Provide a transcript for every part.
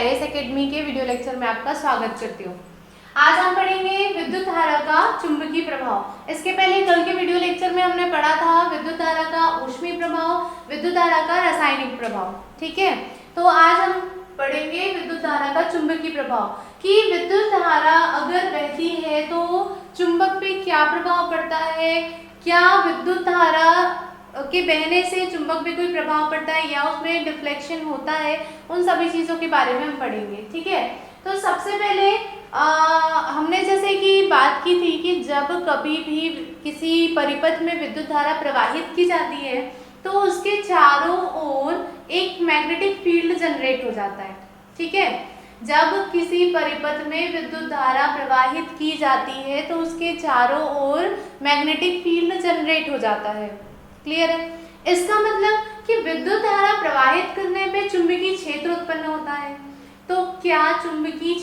IAS academy के video lecture में आपका स्वागत करती हूँ। आज हम पढ़ेंगे विद्युत धारा का चुंबकीय प्रभाव। इसके पहले कल के वीडियो लेक्चर में हमने पढ़ा था विद्युत धारा का ऊष्मीय प्रभाव, विद्युत धारा का रासायनिक प्रभाव। ठीक है, तो आज हम पढ़ेंगे विद्युत धारा का चुंबकीय प्रभाव कि विद्युत धारा अगर बहती है तो चुंबक पे क्या प्रभाव पड़ता है, क्या विद्युत धारा के बहने से चुंबक पे कोई प्रभाव पड़ता है या उसमें डिफ्लेक्शन होता है, उन सभी चीजों के बारे में हम पढ़ेंगे। ठीक है, तो सबसे पहले हमने जैसे कि बात की थी कि जब कभी भी किसी परिपथ में विद्युत धारा प्रवाहित की जाती है तो उसके चारों ओर एक मैग्नेटिक फील्ड जनरेट हो जाता है। ठीक है, जब किसी परिपथ में विद्युत धारा प्रवाहित की जाती है तो उसके चारों ओर मैग्नेटिक फील्ड जनरेट हो जाता है। क्लियर है? इसका मतलब कि विद्युत धारा प्रवाहित करने पे चुंबकीय क्षेत्र उत्पन्न होता है। तो क्या चुंबकीय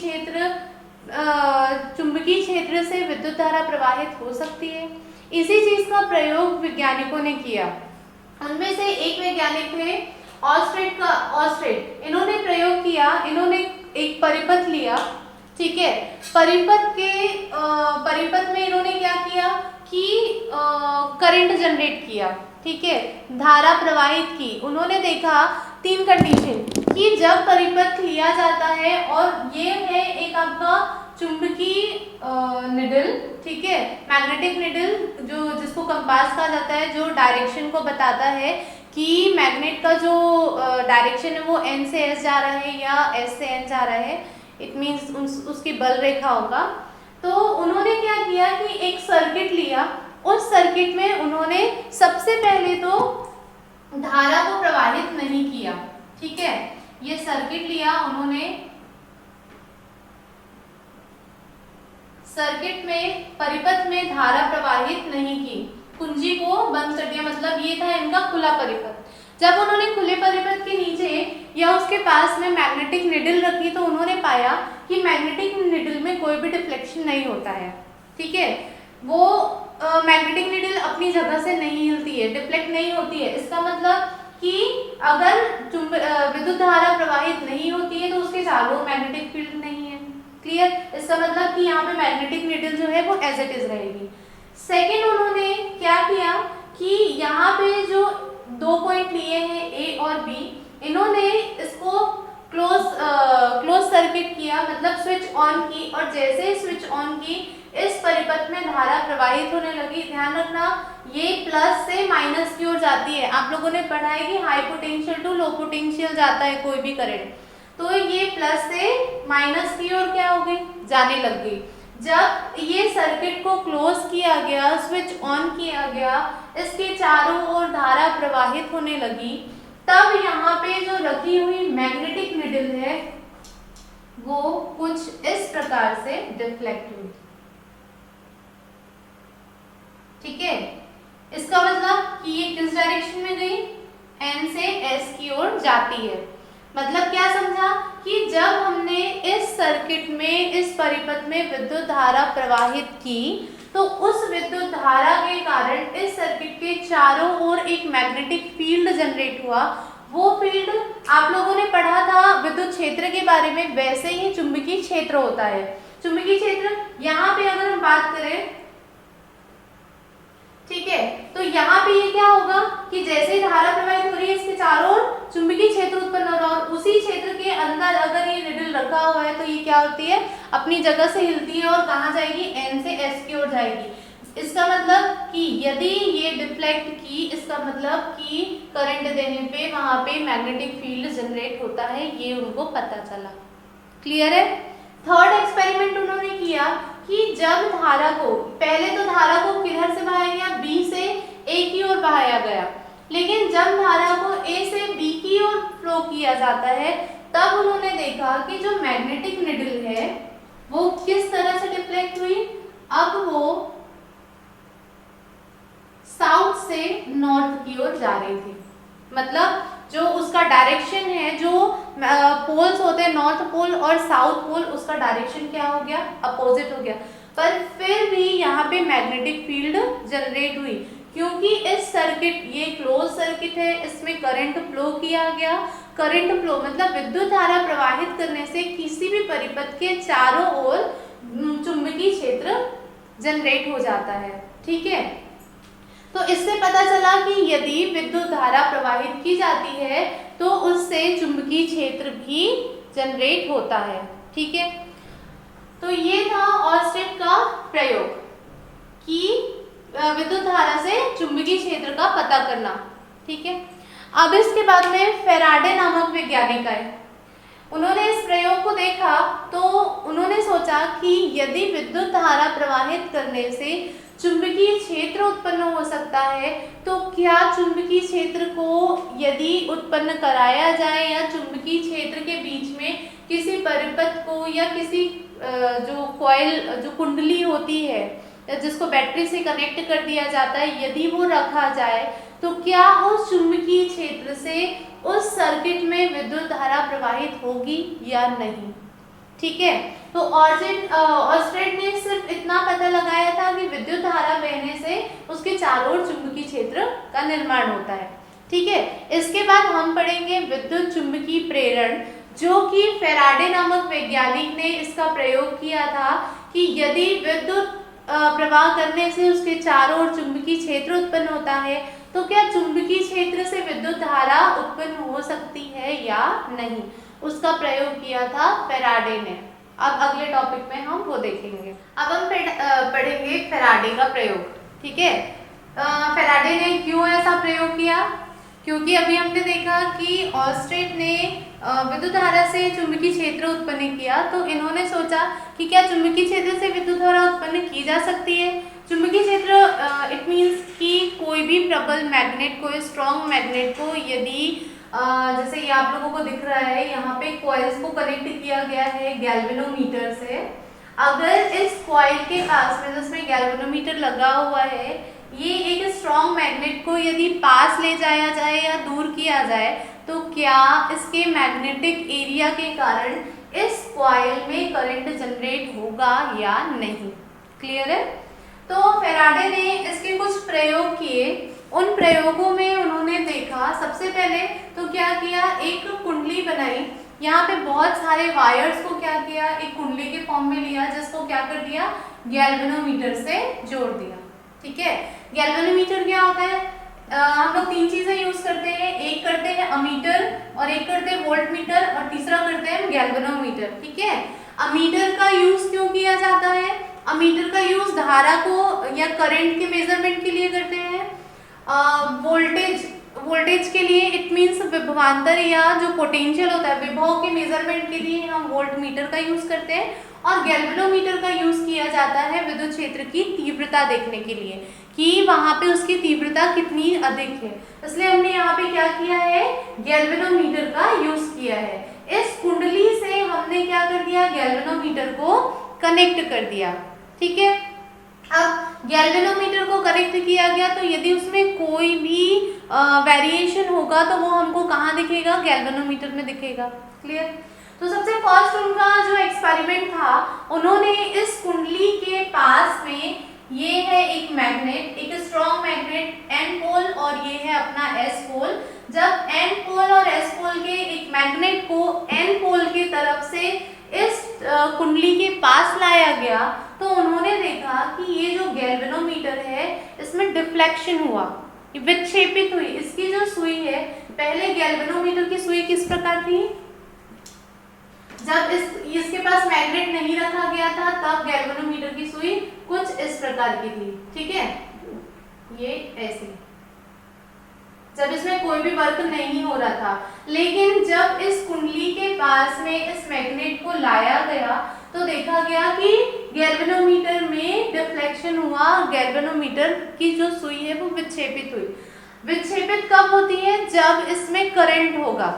क्षेत्र से विद्युत धारा प्रवाहित हो सकती है? इसी चीज का प्रयोग वैज्ञानिकों ने किया। उनमें से एक वैज्ञानिक थे ऑस्ट्रेट। इन्होंने प्रयोग किया, इन्होंने एक परिपथ लिया। ठीक है, परिपथ में इन्होंने क्या किया कि करंट जनरेट किया। ठीक है, धारा प्रवाहित की। उन्होंने देखा 3 कंडीशन कि जब परिपथ लिया जाता है और ये है एक आपका चुंबकीय निडल, ठीक है, मैग्नेटिक निडल जो जिसको कंपास कहा जाता है, जो डायरेक्शन को बताता है कि मैग्नेट का जो डायरेक्शन है वो N से S जा रहा है या S से N जा रहा है। इट मीन्स उसकी बल रेखा होगा। तो उन्होंने क्या किया कि एक सर्किट लिया। उस सर्किट में उन्होंने सबसे पहले तो धारा को प्रवाहित नहीं किया। ठीक है, ये सर्किट लिया उन्होंने, सर्किट में परिपथ में धारा प्रवाहित नहीं की, कुंजी को बंद कर दिया। मतलब ये था इनका खुला परिपथ। जब उन्होंने खुले परिपथ के नीचे या उसके पास में मैग्नेटिक निडल रखी तो उन्होंने पाया कि मैग्नेटिक निडल में कोई भी डिफ्लेक्शन नहीं होता है। ठीक है, वो मैग्नेटिक निडल अपनी जगह से नहीं हिलती है, डिफ्लेक्ट नहीं होती है। इसका मतलब कि अगर विद्युत धारा प्रवाहित नहीं होती है तो उसके चारों मैग्नेटिक फील्ड नहीं है। क्लियर? इसका मतलब कि यहाँ पे मैग्नेटिक निडल जो है वो एज इट इज रहेगी। सेकेंड, उन्होंने क्या किया कि यहाँ पे जो 2 पॉइंट लिए हैं A और B, इन्होंने इसको क्लोज सर्किट किया, मतलब स्विच ऑन की, और जैसे ही स्विच ऑन की इस परिपथ में धारा प्रवाहित होने लगी। ध्यान रखना, ये प्लस से माइनस की ओर जाती है। आप लोगों ने पढ़ा है कि high potential to low potential जाता है कोई भी करंट, तो ये प्लस से माइनस की ओर क्या हो गई, जाने लग गई। जब ये सर्किट को क्लोज किया गया, स्विच ऑन किया गया, इसके चारों ओर धारा प्रवाहित होने लगी, तब यहाँ पे जो रखी हुई मैग्नेटिक निडल है वो कुछ इस प्रकार से डिफ्लेक्ट हुई। ठीक है, इसका मतलब कि ये किस डायरेक्शन में गई, N से S की ओर जाती है। मतलब क्या समझा कि जब हमने इस सर्किट में, इस परिपथ में विद्युत धारा प्रवाहित की तो उस विद्युत धारा के कारण इस सर्किट के चारों ओर एक मैग्नेटिक फील्ड जनरेट हुआ। वो फील्ड आप लोगों ने पढ़ा था विद्युत क्षेत्र के बारे में, वैसे ही चुंबकीय क्षेत्र होता है। चुंबकीय क्षेत्र यहाँ पे अगर हम बात करें, ठीक है, तो यहाँ पे ये क्या होगा कि जैसे ही धारा प्रवाहित हो रही है इसके चारों ओर चुंबकीय क्षेत्र उत्पन्न हो रहा है, और उसी क्षेत्र के अंदर अगर ये निडल रखा हुआ है तो ये क्या होती है, अपनी जगह से हिलती है और कहाँ जाएगी, N से S की ओर जाएगी। इसका मतलब कि यदि ये डिफ्लेक्ट की, इसका मतलब कि करंट देने पे वहां पे मैग्नेटिक फील्ड जनरेट होता है, ये उनको पता चला। क्लियर है? थर्ड एक्सपेरिमेंट उन्होंने किया कि जब धारा को, पहले तो धारा को किधर से बहाया गया, B से A की ओर बहाया गया, लेकिन जब धारा को A से B की ओर फ्लो किया जाता है तब उन्होंने देखा कि जो मैग्नेटिक निडल है वो किस तरह से डिफ्लेक्ट हुई। अब वो साउथ से नॉर्थ की ओर जा रही थी। मतलब जो उसका डायरेक्शन है, जो पोल्स होते हैं नॉर्थ पोल और साउथ पोल, उसका डायरेक्शन क्या हो गया, अपोजिट हो गया। पर फिर भी यहाँ पे मैग्नेटिक फील्ड जनरेट हुई क्योंकि इस सर्किट, ये क्लोज सर्किट है, इसमें करंट फ्लो किया गया करंट फ्लो मतलब विद्युत धारा प्रवाहित करने से किसी भी परिपथ के चारों ओर चुंबकीय क्षेत्र जनरेट हो जाता है। ठीक है, तो इससे पता चला कि यदि विद्युत धारा प्रवाहित की जाती है तो उससे चुंबकीय क्षेत्र भी जनरेट होता है। ठीक है, तो ये था ऑर्स्टेड का प्रयोग कि विद्युत धारा से चुंबकीय क्षेत्र का पता करना। ठीक है, अब इसके बाद में फेराडे नामक वैज्ञानिक आए। उन्होंने इस प्रयोग को देखा तो उन्होंने सोचा कि यदि विद्युत धारा प्रवाहित करने से चुंबकीय क्षेत्र उत्पन्न हो सकता है तो क्या चुंबकीय क्षेत्र को यदि उत्पन्न कराया जाए या चुंबकीय क्षेत्र के बीच में किसी परिपथ को या किसी जो कॉइल जो कुंडली होती है जिसको बैटरी से कनेक्ट कर दिया जाता है, यदि वो रखा जाए तो क्या उस चुंबकीय क्षेत्र से उस सर्किट में विद्युत धारा प्रवाहित होगी या नहीं। ठीक है, तो ऑर्स्टेड ने सिर्फ इतना पता लगाया था कि विद्युत धारा बहने से उसके चारों ओर चुंबकीय क्षेत्र का निर्माण होता है। ठीक है, इसके बाद हम पढ़ेंगे विद्युत चुंबकीय प्रेरण, जो कि फेराडे नामक वैज्ञानिक ने इसका प्रयोग किया था कि यदि विद्युत प्रवाह करने से उसके चारों ओर चुंबकीय क्षेत्र उत्पन्न होता है तो क्या चुंबकीय क्षेत्र से विद्युत धारा उत्पन्न हो सकती है या नहीं। उसका प्रयोग किया था फेराडे ने। अब अगले टॉपिक में हम वो देखेंगे। अब हम पढ़ेंगे फेराडे का प्रयोग। ठीक है, फेराडे ने क्यों ऐसा प्रयोग किया, क्योंकि अभी हमने देखा कि ऑर्स्टेड ने विद्युत धारा से चुंबकीय क्षेत्र उत्पन्न किया तो इन्होंने सोचा कि क्या चुंबकीय क्षेत्र से विद्युत धारा उत्पन्न की जा सकती है। चुंबकीय क्षेत्र इट मीन्स कि कोई भी प्रबल मैग्नेट, कोई स्ट्रॉन्ग मैग्नेट को यदि जैसे ये आप लोगों को दिख रहा है यहाँ पे कॉइल्स को कनेक्ट किया गया है गैल्वेनोमीटर से, अगर इस कॉइल के पास में जिसमें गैल्वेनोमीटर लगा हुआ है ये एक स्ट्रॉन्ग मैग्नेट को यदि पास ले जाया जाए या दूर किया जाए तो क्या इसके मैग्नेटिक एरिया के कारण इस कॉइल में करंट जनरेट होगा या नहीं। क्लियर है। तो फेराडे ने इसके कुछ प्रयोग किए। उन प्रयोगों में उन्होंने देखा, सबसे पहले तो क्या किया, एक कुंडली बनाई, यहाँ पे बहुत सारे वायर्स को क्या किया, एक कुंडली के फॉर्म में लिया जिसको क्या कर दिया, गैल्वेनोमीटर से जोड़ दिया। ठीक है, गैल्वेनोमीटर क्या होता है, हम लोग तीन चीजें यूज करते हैं, एक करते हैं अमीटर और एक करते हैं वोल्ट मीटर और तीसरा करते हैं गैल्वेनोमीटर। ठीक है, अमीटर का यूज क्यों किया जाता है, अमीटर का यूज धारा को या करंट के मेजरमेंट के लिए करते हैं। वोल्टेज के लिए इट मींस विभवांतर या जो पोटेंशियल होता है विभव के मेजरमेंट के लिए हम वोल्ट मीटर का यूज करते हैं और गैल्वेनोमीटर का यूज किया जाता है विद्युत क्षेत्र की तीव्रता देखने के लिए कि वहां पे उसकी तीव्रता कितनी अधिक है। इसलिए हमने यहाँ पे क्या किया है, गैल्वेनोमीटर का यूज किया है। इस कुंडली से हमने क्या कर दिया, गैल्वेनोमीटर को कनेक्ट कर दिया। ठीक है, अब गैल्वेनोमीटर को कनेक्ट किया गया तो यदि उसमें कोई भी वेरिएशन होगा तो वो हमको कहाँ दिखेगा, गैल्वेनोमीटर में दिखेगा। क्लियर। तो सबसे फर्स्ट उनका जो एक्सपेरिमेंट था, उन्होंने इस कुंडली के पास में ये है एक मैग्नेट, एक स्ट्रॉन्ग मैग्नेट N पोल और ये है अपना S पोल। जब N पोल और S पोल के एक मैग्नेट को N पोल की तरफ से इस कुंडली के पास लाया गया तो उन्होंने देखा कि ये जो गैल्वेनोमीटर है इसमें डिफ्लेक्शन हुआ, विक्षेपित हुई। इसकी जो सुई है, पहले गैल्वेनोमीटर की सुई किस प्रकार थी, जब इसके पास मैग्नेट नहीं रखा गया था तब गैल्वेनोमीटर की सुई कुछ इस प्रकार की थी। ठीक है, ये ऐसे, जब इसमें कोई भी वर्क नहीं हो रहा था। लेकिन जब इस कुंडली के पास में इस मैग्नेट को लाया गया तो देखा गया कि गैल्वेनोमीटर में डिफ्लेक्शन हुआ, गैल्वेनोमीटर की जो सुई है वो विक्षेपित हुई। विक्षेपित कब होती है, जब इसमें करंट होगा।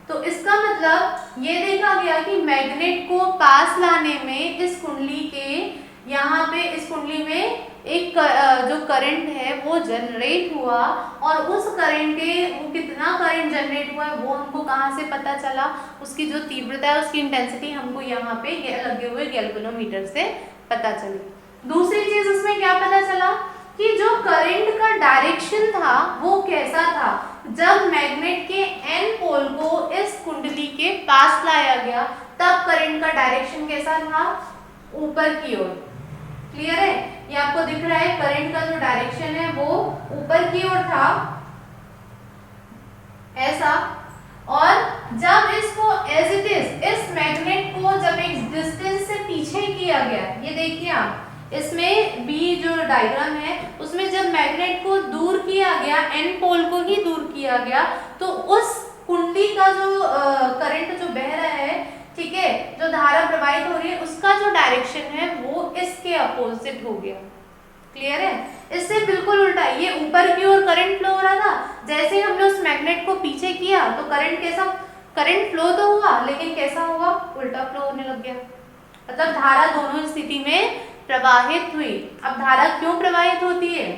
तो इसका मतलब ये देखा गया कि मैग्नेट को पास लाने में इस कुंडली के यहाँ पे इस कुंडली में एक जो करंट है वो जनरेट हुआ और उस करंट के वो कितना करंट जनरेट हुआ है वो हमको कहाँ से पता चला, उसकी जो तीव्रता है उसकी इंटेंसिटी हमको यहाँ पे लगे हुए गैल्वेनोमीटर से पता चली। दूसरी चीज उसमें क्या पता चला कि जो करंट का डायरेक्शन था वो कैसा था, जब मैग्नेट के एन पोल को इस कुंडली के पास लाया गया तब करंट का डायरेक्शन कैसा था, ऊपर की ओर। क्लियर है, ये आपको दिख रहा है करंट का जो डायरेक्शन है वो ऊपर की ओर था ऐसा। और जब इसको एज इट इज इस मैग्नेट को जब एक डिस्टेंस से पीछे किया गया, ये देखिए आप इसमें बी जो डायग्राम है उसमें जब मैग्नेट को दूर किया गया, एन पोल को ही दूर किया गया, तो उस कुंडली का जो करंट जो बह रहा है, ठीक है, जो धारा प्रवाहित हो रही है उसका जो डायरेक्शन है वो इसके अपोजिट हो गया। क्लियर है, इससे बिल्कुल उल्टा, ये ऊपर की ओर करंट फ्लो हो रहा था, जैसे हमने उस मैग्नेट को पीछे किया तो करंट कैसा, करंट फ्लो तो हुआ लेकिन कैसा हुआ, उल्टा फ्लो होने लग गया। मतलब धारा दोनों स्थिति में प्रवाहित हुई। अब धारा क्यों प्रवाहित होती है,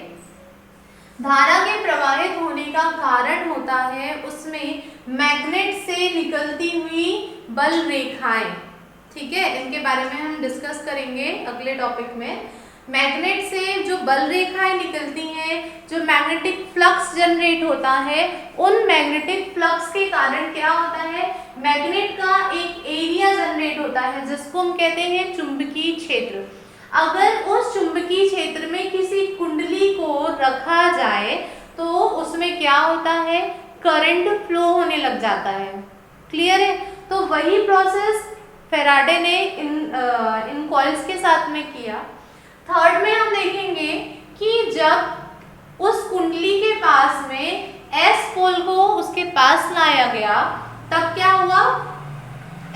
धारा के प्रवाहित होने का कारण होता है उसमें मैग्नेट से निकलती हुई बल रेखाएं। ठीक है, इनके बारे में हम डिस्कस करेंगे अगले टॉपिक में। मैग्नेट से जो बल रेखाएं निकलती हैं, जो मैग्नेटिक फ्लक्स जनरेट होता है, उन मैग्नेटिक फ्लक्स के कारण क्या होता है, मैग्नेट का एक एरिया जनरेट होता है जिसको हम कहते हैं चुंबकीय क्षेत्र। अगर उस चुंबकीय क्षेत्र में किसी कुंडली को रखा जाए तो उसमें क्या होता है, करंट फ्लो होने लग जाता है। क्लियर है, तो वही प्रोसेस फैराडे ने इन कॉइल्स के साथ में किया। थर्ड में हम देखेंगे कि जब उस कुंडली के पास में एस पोल को उसके पास लाया गया तब क्या हुआ,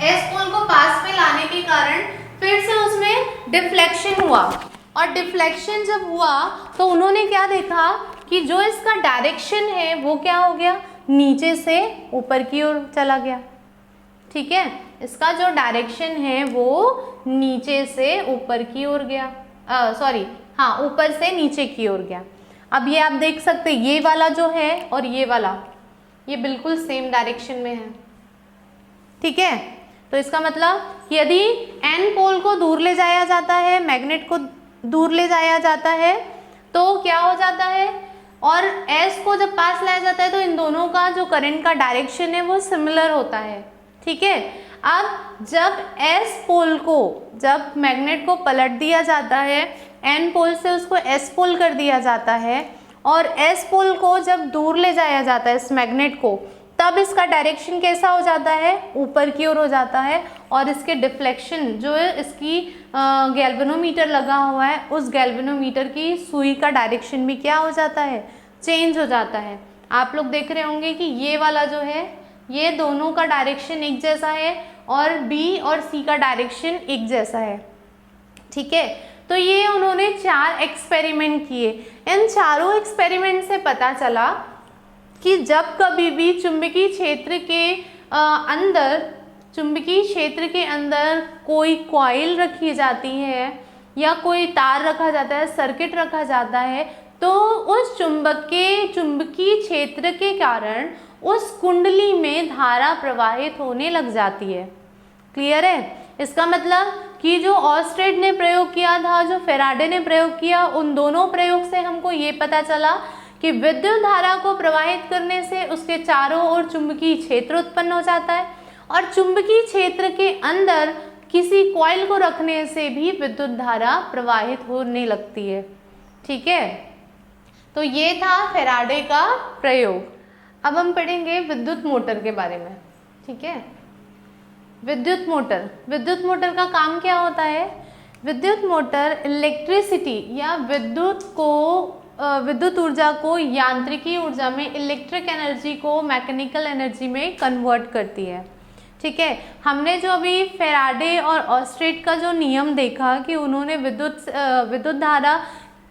एस पोल को पास में लाने के कारण फिर से उसमें डिफ्लेक्शन हुआ, और डिफ्लेक्शन जब हुआ तो उन्होंने क्या देखा कि जो इसका डायरेक्शन है वो क्या हो गया, नीचे से ऊपर की ओर चला गया। ठीक है, इसका जो डायरेक्शन है वो नीचे से ऊपर की ओर गया, ऊपर से नीचे की ओर गया। अब ये आप देख सकते हैं, ये वाला जो है और ये वाला ये बिल्कुल सेम डायरेक्शन में है। ठीक है, तो इसका मतलब यदि एन पोल को दूर ले जाया जाता है, मैग्नेट को दूर ले जाया जाता है तो क्या हो जाता है, और एस को जब पास लाया जाता है तो इन दोनों का जो करंट का डायरेक्शन है वो सिमिलर होता है। ठीक है, अब जब एस पोल को, जब मैग्नेट को पलट दिया जाता है, एन पोल से उसको एस पोल कर दिया जाता है, और एस पोल को जब दूर ले जाया जाता है इस मैग्नेट को, तब इसका डायरेक्शन कैसा हो जाता है, ऊपर की ओर हो जाता है। और इसके डिफ्लेक्शन जो है, इसकी गैल्वेनोमीटर लगा हुआ है, उस गैल्वेनोमीटर की सुई का डायरेक्शन भी क्या हो जाता है, चेंज हो जाता है। आप लोग देख रहे होंगे कि ये वाला जो है, ये दोनों का डायरेक्शन एक जैसा है और बी और सी का डायरेक्शन एक जैसा है। ठीक है, तो ये उन्होंने 4 एक्सपेरिमेंट किए। इन चारों एक्सपेरिमेंट से पता चला कि जब कभी भी चुंबकीय क्षेत्र के अंदर कोई कॉइल रखी जाती है या कोई तार रखा जाता है, सर्किट रखा जाता है, तो उस चुंबकीय क्षेत्र के कारण उस कुंडली में धारा प्रवाहित होने लग जाती है। क्लियर है, इसका मतलब कि जो ऑस्टेड ने प्रयोग किया था, जो फैराडे ने प्रयोग किया, उन दोनों प्रयोग से हमको ये पता चला कि विद्युत धारा को प्रवाहित करने से उसके चारों ओर चुंबकीय क्षेत्र उत्पन्न हो जाता है, और चुंबकीय क्षेत्र के अंदर किसी कॉइल को रखने से भी विद्युत धारा प्रवाहित होने लगती है। ठीक है, तो ये था फैराडे का प्रयोग। अब हम पढ़ेंगे विद्युत मोटर के बारे में। ठीक है, विद्युत मोटर का काम क्या होता है, विद्युत मोटर इलेक्ट्रिसिटी या विद्युत ऊर्जा को यांत्रिकी ऊर्जा में, इलेक्ट्रिक एनर्जी को मैकेनिकल एनर्जी में कन्वर्ट करती है। ठीक है, हमने जो अभी फैराडे और ऑस्टेड का जो नियम देखा कि उन्होंने विद्युत धारा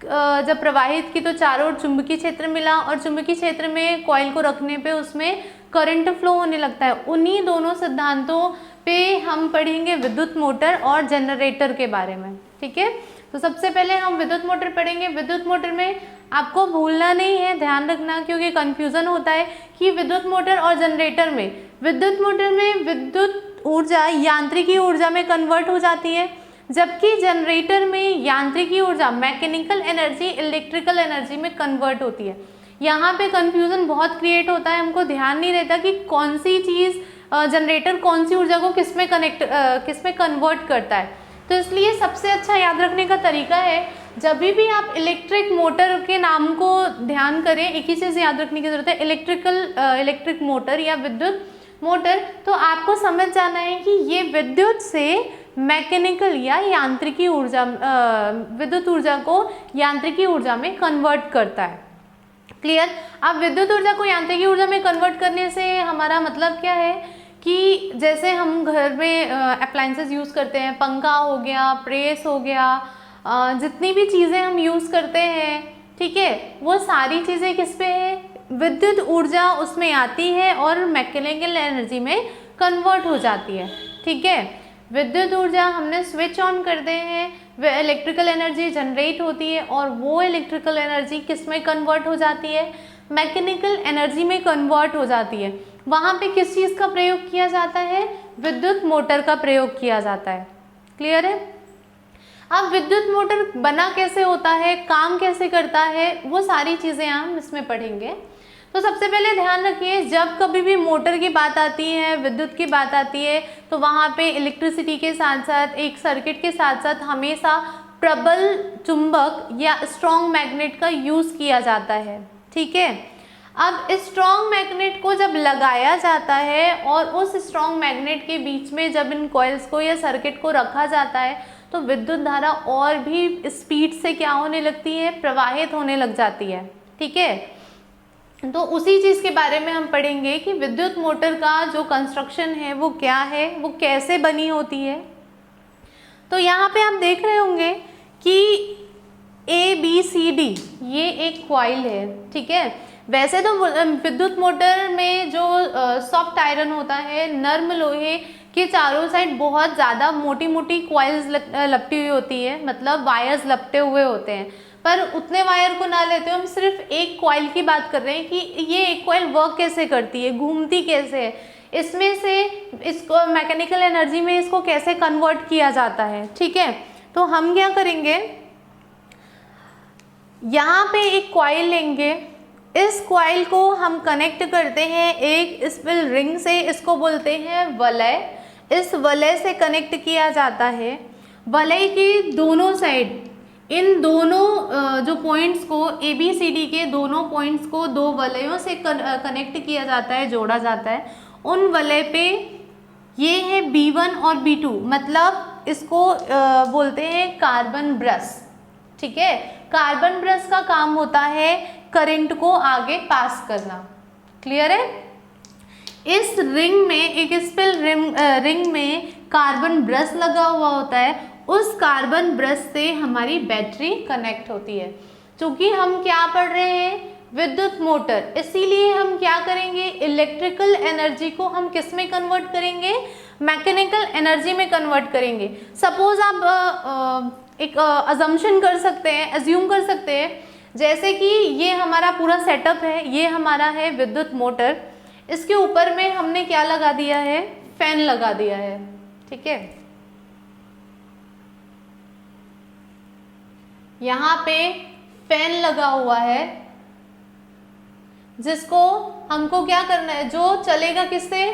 जब प्रवाहित की तो चारों ओर चुंबकीय क्षेत्र मिला, और चुंबकीय क्षेत्र में कॉइल को रखने पे उसमें करंट फ्लो होने लगता है। उन्हीं दोनों सिद्धांतों पे हम पढ़ेंगे विद्युत मोटर और जनरेटर के बारे में। ठीक है, तो सबसे पहले हम विद्युत मोटर पढ़ेंगे। विद्युत मोटर में आपको भूलना नहीं है, ध्यान रखना, क्योंकि कंफ्यूजन होता है कि विद्युत मोटर और जनरेटर में, विद्युत मोटर में विद्युत ऊर्जा यांत्रिकी ऊर्जा में कन्वर्ट हो जाती है, जबकि जनरेटर में यांत्रिकी ऊर्जा मैकेनिकल एनर्जी इलेक्ट्रिकल एनर्जी में कन्वर्ट होती है। यहाँ पे कंफ्यूजन बहुत क्रिएट होता है, हमको ध्यान नहीं रहता कि कौन सी चीज़ जनरेटर कौन सी ऊर्जा को किस में कन्वर्ट करता है। तो इसलिए सबसे अच्छा याद रखने का तरीका है, जब भी आप इलेक्ट्रिक मोटर के नाम को ध्यान करें, एक ही चीज़ याद रखने की जरूरत है, इलेक्ट्रिक मोटर या विद्युत मोटर, तो आपको समझ जाना है कि ये विद्युत से मैकेनिकल या यांत्रिकी ऊर्जा, विद्युत ऊर्जा को यांत्रिकी ऊर्जा में कन्वर्ट करता है। क्लियर? अब विद्युत ऊर्जा को यांत्रिकी ऊर्जा में कन्वर्ट करने से हमारा मतलब क्या है कि जैसे हम घर में अप्लायंसेस यूज़ करते हैं, पंखा हो गया, प्रेस हो गया, जितनी भी चीज़ें हम यूज़ करते हैं, ठीक है, वो सारी चीज़ें किस पे है? विद्युत ऊर्जा उसमें आती है और मैकेनिकल एनर्जी में कन्वर्ट हो जाती है। ठीक है, विद्युत ऊर्जा हमने स्विच ऑन करते हैं, वह इलेक्ट्रिकल एनर्जी जनरेट होती है और वो इलेक्ट्रिकल एनर्जी किस में कन्वर्ट हो जाती है? मैकेनिकल एनर्जी में कन्वर्ट हो जाती है। वहाँ पे किस चीज़ का प्रयोग किया जाता है? विद्युत मोटर का प्रयोग किया जाता है। क्लियर है? अब विद्युत मोटर बना कैसे होता है, काम कैसे करता है, वो सारी चीज़ें हम इसमें पढ़ेंगे। तो सबसे पहले ध्यान रखिए, जब कभी भी मोटर की बात आती है, विद्युत की बात आती है, तो वहाँ पे इलेक्ट्रिसिटी के साथ साथ एक सर्किट के साथ साथ हमेशा प्रबल चुंबक या स्ट्रॉन्ग मैग्नेट का यूज़ किया जाता है। ठीक है, अब स्ट्रॉन्ग मैग्नेट को जब लगाया जाता है और उस स्ट्रॉन्ग मैग्नेट के बीच में जब इन कॉइल्स को या सर्किट को रखा जाता है, तो विद्युत धारा और भी स्पीड से क्या होने लगती है? प्रवाहित होने लग जाती है। ठीक है, तो उसी चीज़ के बारे में हम पढ़ेंगे कि विद्युत मोटर का जो कंस्ट्रक्शन है वो क्या है, वो कैसे बनी होती है। तो यहाँ पे आप देख रहे होंगे कि ABCD ये एक कॉइल है। ठीक है, वैसे तो विद्युत मोटर में जो सॉफ्ट आयरन होता है, नर्म लोहे के चारों साइड बहुत ज़्यादा मोटी मोटी कॉइल्स लपटी हुई होती है, मतलब वायर्स लपटे हुए होते हैं, पर उतने वायर को ना लेते हुए हम सिर्फ एक कॉइल की बात कर रहे हैं कि ये एक कॉइल वर्क कैसे करती है, घूमती कैसे है, इसमें से इसको मैकेनिकल एनर्जी में इसको कैसे कन्वर्ट किया जाता है। ठीक है, तो हम क्या करेंगे, यहाँ पे एक कॉइल लेंगे, इस कॉइल को हम कनेक्ट करते हैं एक स्पिल रिंग से, इसको बोलते हैं वलय। इस वलय से कनेक्ट किया जाता है। वलय की दोनों साइड इन दोनों जो पॉइंट्स को ABCD के दोनों पॉइंट्स को दो वलयों से कनेक्ट किया जाता है, जोड़ा जाता है। उन वलय पे ये है B1 और B2, मतलब इसको बोलते हैं कार्बन ब्रश। ठीक है, कार्बन ब्रश का काम होता है करंट को आगे पास करना। क्लियर है? इस रिंग में, एक स्पिल रिंग में कार्बन ब्रश लगा हुआ होता है, उस कार्बन ब्रश से हमारी बैटरी कनेक्ट होती है। क्योंकि हम क्या पढ़ रहे हैं? विद्युत मोटर, इसीलिए हम क्या करेंगे, इलेक्ट्रिकल एनर्जी को हम किस में कन्वर्ट करेंगे? मैकेनिकल एनर्जी में कन्वर्ट करेंगे। सपोज आप एक अजम्पशन कर सकते हैं, एज्यूम कर सकते हैं, जैसे कि ये हमारा पूरा सेटअप है, ये हमारा है विद्युत मोटर, इसके ऊपर में हमने क्या लगा दिया है? फैन लगा दिया है। ठीक है, यहाँ पे फैन लगा हुआ है, जिसको हमको क्या करना है, जो चलेगा किससे?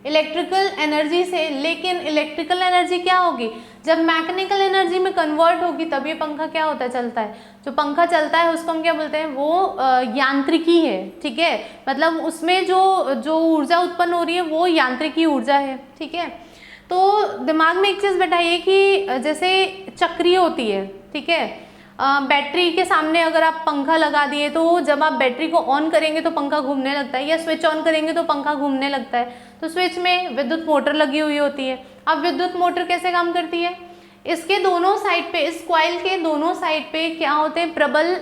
इलेक्ट्रिकल एनर्जी से। लेकिन इलेक्ट्रिकल एनर्जी क्या होगी? जब मैकेनिकल एनर्जी में कन्वर्ट होगी तब ये पंखा क्या होता है? चलता है। जो पंखा चलता है उसको हम क्या बोलते हैं? वो यांत्रिकी है। ठीक है, मतलब उसमें जो ऊर्जा उत्पन्न हो रही है वो यांत्रिकी ऊर्जा है। ठीक है, तो दिमाग में एक चीज़ बैठाइए कि जैसे चक्री होती है, ठीक है, बैटरी के सामने अगर आप पंखा लगा दिए तो जब आप बैटरी को ऑन करेंगे तो पंखा घूमने लगता है, या स्विच ऑन करेंगे तो पंखा घूमने लगता है। तो स्विच में विद्युत मोटर लगी हुई होती है। अब विद्युत मोटर कैसे काम करती है? इसके दोनों साइड पे, इस कॉइल के दोनों साइड पे क्या होते हैं? प्रबल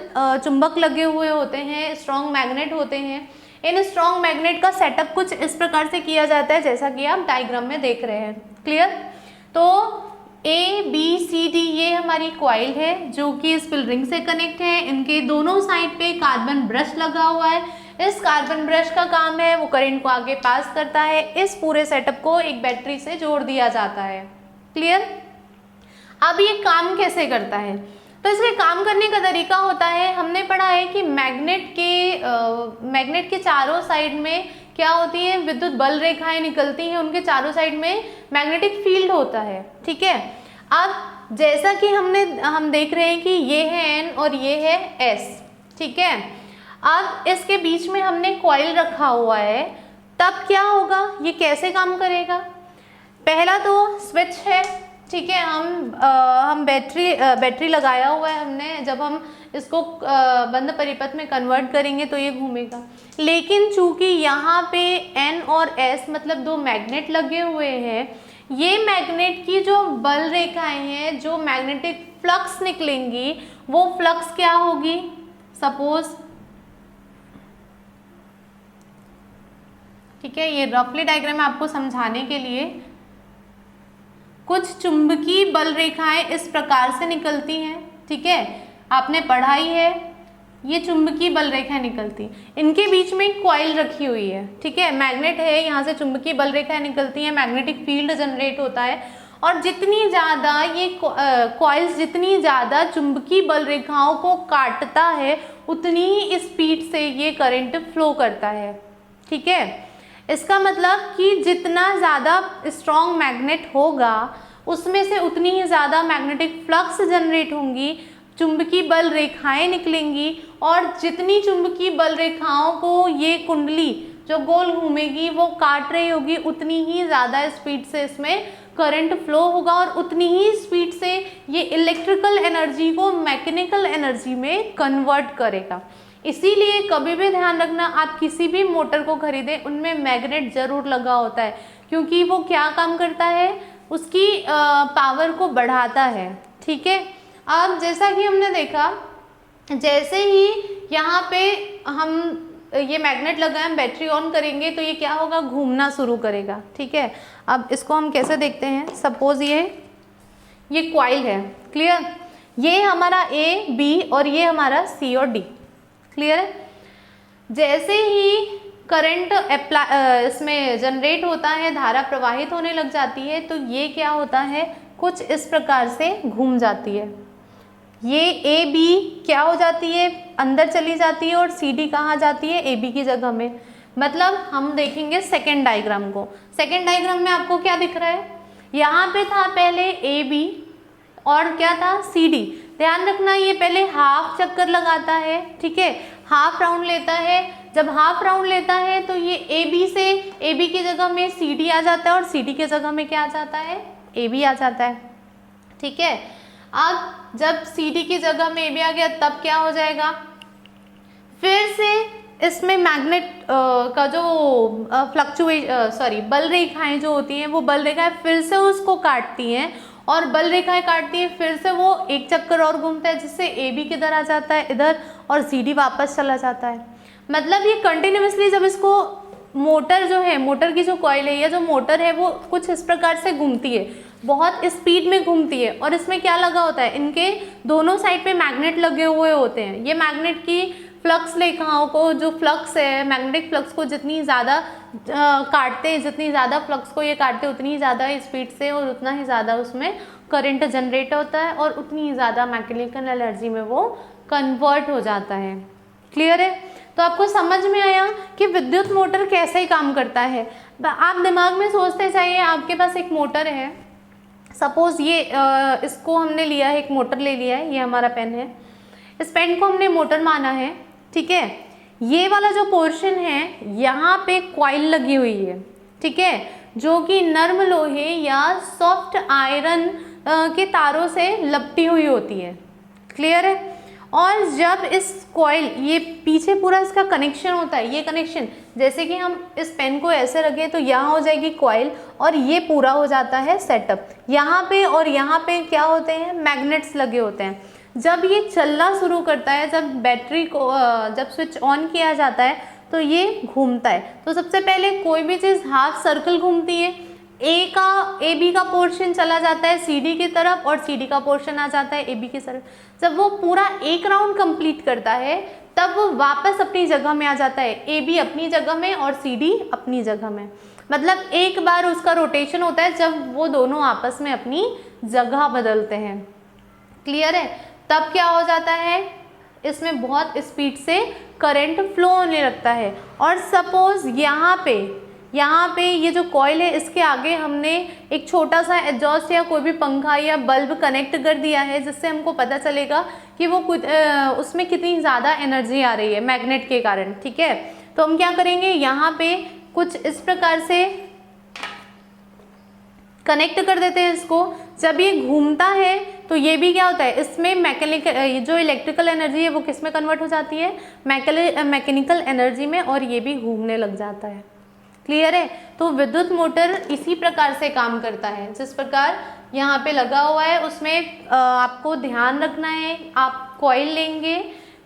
चुंबक लगे हुए होते हैं, स्ट्रॉन्ग मैग्नेट होते हैं। इन स्ट्रॉन्ग मैग्नेट का सेटअप कुछ इस प्रकार से किया जाता है जैसा कि आप डायग्राम में देख रहे हैं। क्लियर? तो ABCD ये हमारी कॉइल है जो कि स्पिल रिंग से कनेक्ट है। इनके दोनों साइड पे कार्बन ब्रश लगा हुआ है। इस कार्बन ब्रश का काम है वो करंट को आगे पास करता है। इस पूरे सेटअप को एक बैटरी से जोड़ दिया जाता है। क्लियर? अब ये काम कैसे करता है? तो इसके काम करने का तरीका होता है, हमने पढ़ा है कि मैग्नेट के चारों साइड में क्या होती है, विद्युत बल रेखाएं निकलती हैं, उनके चारों साइड में मैग्नेटिक फील्ड होता है। ठीक है, अब जैसा कि हम देख रहे हैं कि ये है N और ये है S। ठीक है, अब इसके बीच में हमने कॉइल रखा हुआ है, तब क्या होगा, ये कैसे काम करेगा। पहला तो स्विच है, ठीक है, हम बैटरी लगाया हुआ है हमने, जब हम इसको बंद परिपथ में कन्वर्ट करेंगे तो ये घूमेगा। लेकिन चूंकि यहाँ पे N और S मतलब दो मैग्नेट लगे हुए हैं, ये मैग्नेट की जो बल रेखाएं हैं, जो मैग्नेटिक फ्लक्स निकलेंगी, वो फ्लक्स क्या होगी, सपोज, ठीक है, ये रफली डायग्राम आपको समझाने के लिए, कुछ चुंबकीय बल रेखाएं इस प्रकार से निकलती हैं। ठीक है, आपने पढ़ाई है, ये चुंबकीय बल रेखाएं निकलती, इनके बीच में एक कॉइल रखी हुई है। ठीक है, मैग्नेट है, यहाँ से चुंबकीय बल रेखाएं निकलती हैं, मैग्नेटिक फील्ड जनरेट होता है, और जितनी ज़्यादा ये कॉइल्स जितनी ज़्यादा चुंबकीय बल रेखाओं को काटता है, उतनी ही स्पीड से ये करंट फ्लो करता है। ठीक है, इसका मतलब कि जितना ज़्यादा स्ट्रॉन्ग मैग्नेट होगा, उसमें से उतनी ही ज़्यादा मैग्नेटिक फ्लक्स जनरेट होंगी, चुंबकीय बल रेखाएं निकलेंगी, और जितनी चुंबकीय बल रेखाओं को ये कुंडली जो गोल घूमेगी वो काट रही होगी, उतनी ही ज़्यादा स्पीड से इसमें करंट फ्लो होगा, और उतनी ही स्पीड से ये इलेक्ट्रिकल एनर्जी को मैकेनिकल एनर्जी में कन्वर्ट करेगा। इसीलिए कभी भी ध्यान रखना, आप किसी भी मोटर को खरीदें, उनमें मैग्नेट जरूर लगा होता है, क्योंकि वो क्या काम करता है, उसकी पावर को बढ़ाता है। ठीक है, अब जैसा कि हमने देखा, जैसे ही यहाँ पे हम ये मैग्नेट लगाए, हम बैटरी ऑन करेंगे तो ये क्या होगा, घूमना शुरू करेगा। ठीक है, अब इसको हम कैसे देखते हैं, सपोज ये कॉइल है, क्लियर, ये हमारा A, B और ये हमारा C और D, क्लियर है। जैसे ही करंट इसमें जनरेट होता है, धारा प्रवाहित होने लग जाती है, तो ये क्या होता है, कुछ इस प्रकार से घूम जाती है। ये AB क्या हो जाती है, अंदर चली जाती है, और CD कहाँ जाती है, AB की जगह में। मतलब हम देखेंगे सेकेंड डायग्राम को, सेकेंड डायग्राम में आपको क्या दिख रहा है, यहाँ पे था पहले AB और क्या था, CD। ध्यान रखना, ये पहले हाफ चक्कर लगाता है, ठीक है, हाफ राउंड लेता है। जब हाफ राउंड लेता है तो ये AB की जगह में CD आ जाता है, और CD की जगह में क्या आ जाता है, AB आ जाता है। ठीक है, अब जब CD की जगह में AB आ गया, तब क्या हो जाएगा, फिर से इसमें मैग्नेट का जो बल रेखाएं जो होती हैं, वो बल रेखाएं फिर से उसको काटती हैं, और बल रेखाएं काटती है, फिर से वो एक चक्कर और घूमता है, जिससे AB किधर आ जाता है, इधर, और CD वापस चला जाता है। मतलब ये कंटिन्यूसली, जब इसको मोटर जो है, मोटर की जो कॉइल है या जो मोटर है, वो कुछ इस प्रकार से घूमती है, बहुत स्पीड में घूमती है, और इसमें क्या लगा होता है, इनके दोनों साइड पे मैग्नेट लगे हुए होते हैं। ये मैग्नेट की फ्लक्स रेखाओं को, जो फ्लक्स है, मैग्नेटिक फ्लक्स को जितनी ज़्यादा काटते हैं, जितनी ज़्यादा फ्लक्स को ये काटते हैं, उतनी ही ज़्यादा स्पीड से और उतना ही ज़्यादा उसमें करंट जनरेट होता है, और उतनी ही ज़्यादा मैकेनिकल एनर्जी में वो कन्वर्ट हो जाता है। क्लियर है, तो आपको समझ में आया कि विद्युत मोटर कैसे काम करता है। आप दिमाग में सोचते जाइए, आपके पास एक मोटर है, सपोज ये इसको हमने लिया है, एक मोटर ले लिया है, ये हमारा पेन है, इस पेन को हमने मोटर माना है। ठीक है, ये वाला जो पोर्शन है, यहाँ पे कॉइल लगी हुई है, ठीक है, जो कि नर्म लोहे या सॉफ्ट आयरन के तारों से लपटी हुई होती है। क्लियर है, और जब इस कॉइल, ये पीछे पूरा इसका कनेक्शन होता है, ये कनेक्शन, जैसे कि हम इस पेन को ऐसे रखें तो यहाँ हो जाएगी कॉइल, और ये पूरा हो जाता है सेटअप। यहाँ पे और यहाँ पे क्या होते हैं, मैग्नेट्स लगे होते हैं। जब ये चलना शुरू करता है, जब बैटरी को जब स्विच ऑन किया जाता है, तो ये घूमता है। तो सबसे पहले कोई भी चीज़ हाफ सर्कल घूमती है, AB का पोर्शन चला जाता है CD की तरफ, और CD का पोर्शन आ जाता है AB की तरफ। जब वो पूरा एक राउंड कंप्लीट करता है, तब वो वापस अपनी जगह में आ जाता है, AB अपनी जगह में और CD अपनी जगह में। मतलब एक बार उसका रोटेशन होता है, जब वो दोनों आपस में अपनी जगह बदलते हैं। क्लियर है, तब क्या हो जाता है, इसमें बहुत स्पीड से करंट फ्लो होने लगता है। और सपोज यहाँ पे ये जो कॉइल है इसके आगे हमने एक छोटा सा एग्जॉस्ट या कोई भी पंखा या बल्ब कनेक्ट कर दिया है, जिससे हमको पता चलेगा कि वो उसमें कितनी ज़्यादा एनर्जी आ रही है मैग्नेट के कारण, ठीक है। तो हम क्या करेंगे, यहाँ पे कुछ इस प्रकार से कनेक्ट कर देते हैं इसको। जब ये घूमता है तो ये भी क्या होता है, इसमें मैकेनिकल जो इलेक्ट्रिकल एनर्जी है वो किस में कन्वर्ट हो जाती है, मैकेनिकल एनर्जी में, और ये भी घूमने लग जाता है। क्लियर है। तो विद्युत मोटर इसी प्रकार से काम करता है, जिस प्रकार यहाँ पे लगा हुआ है उसमें आपको ध्यान रखना है। आप कॉइल लेंगे,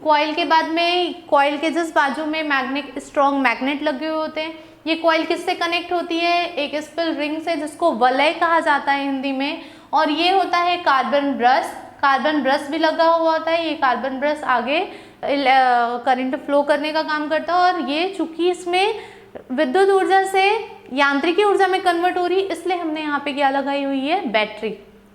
कॉइल के बाद में कॉइल के जस्ट बाजू में स्ट्रॉन्ग मैग्नेट लगे हुए होते हैं। ये कॉइल किससे कनेक्ट होती है, एक स्पिल रिंग से, जिसको वलय कहा जाता है हिंदी में। और ये होता है कार्बन ब्रश भी लगा हुआ होता है। ये कार्बन ब्रश आगे करंट फ्लो करने का काम करता है। और ये चूंकि इसमें विद्युत ऊर्जा से यांत्रिकी ऊर्जा में कन्वर्ट हो रही, इसलिए हमने यहाँ पे क्या लगाई हुई है, बैटरी,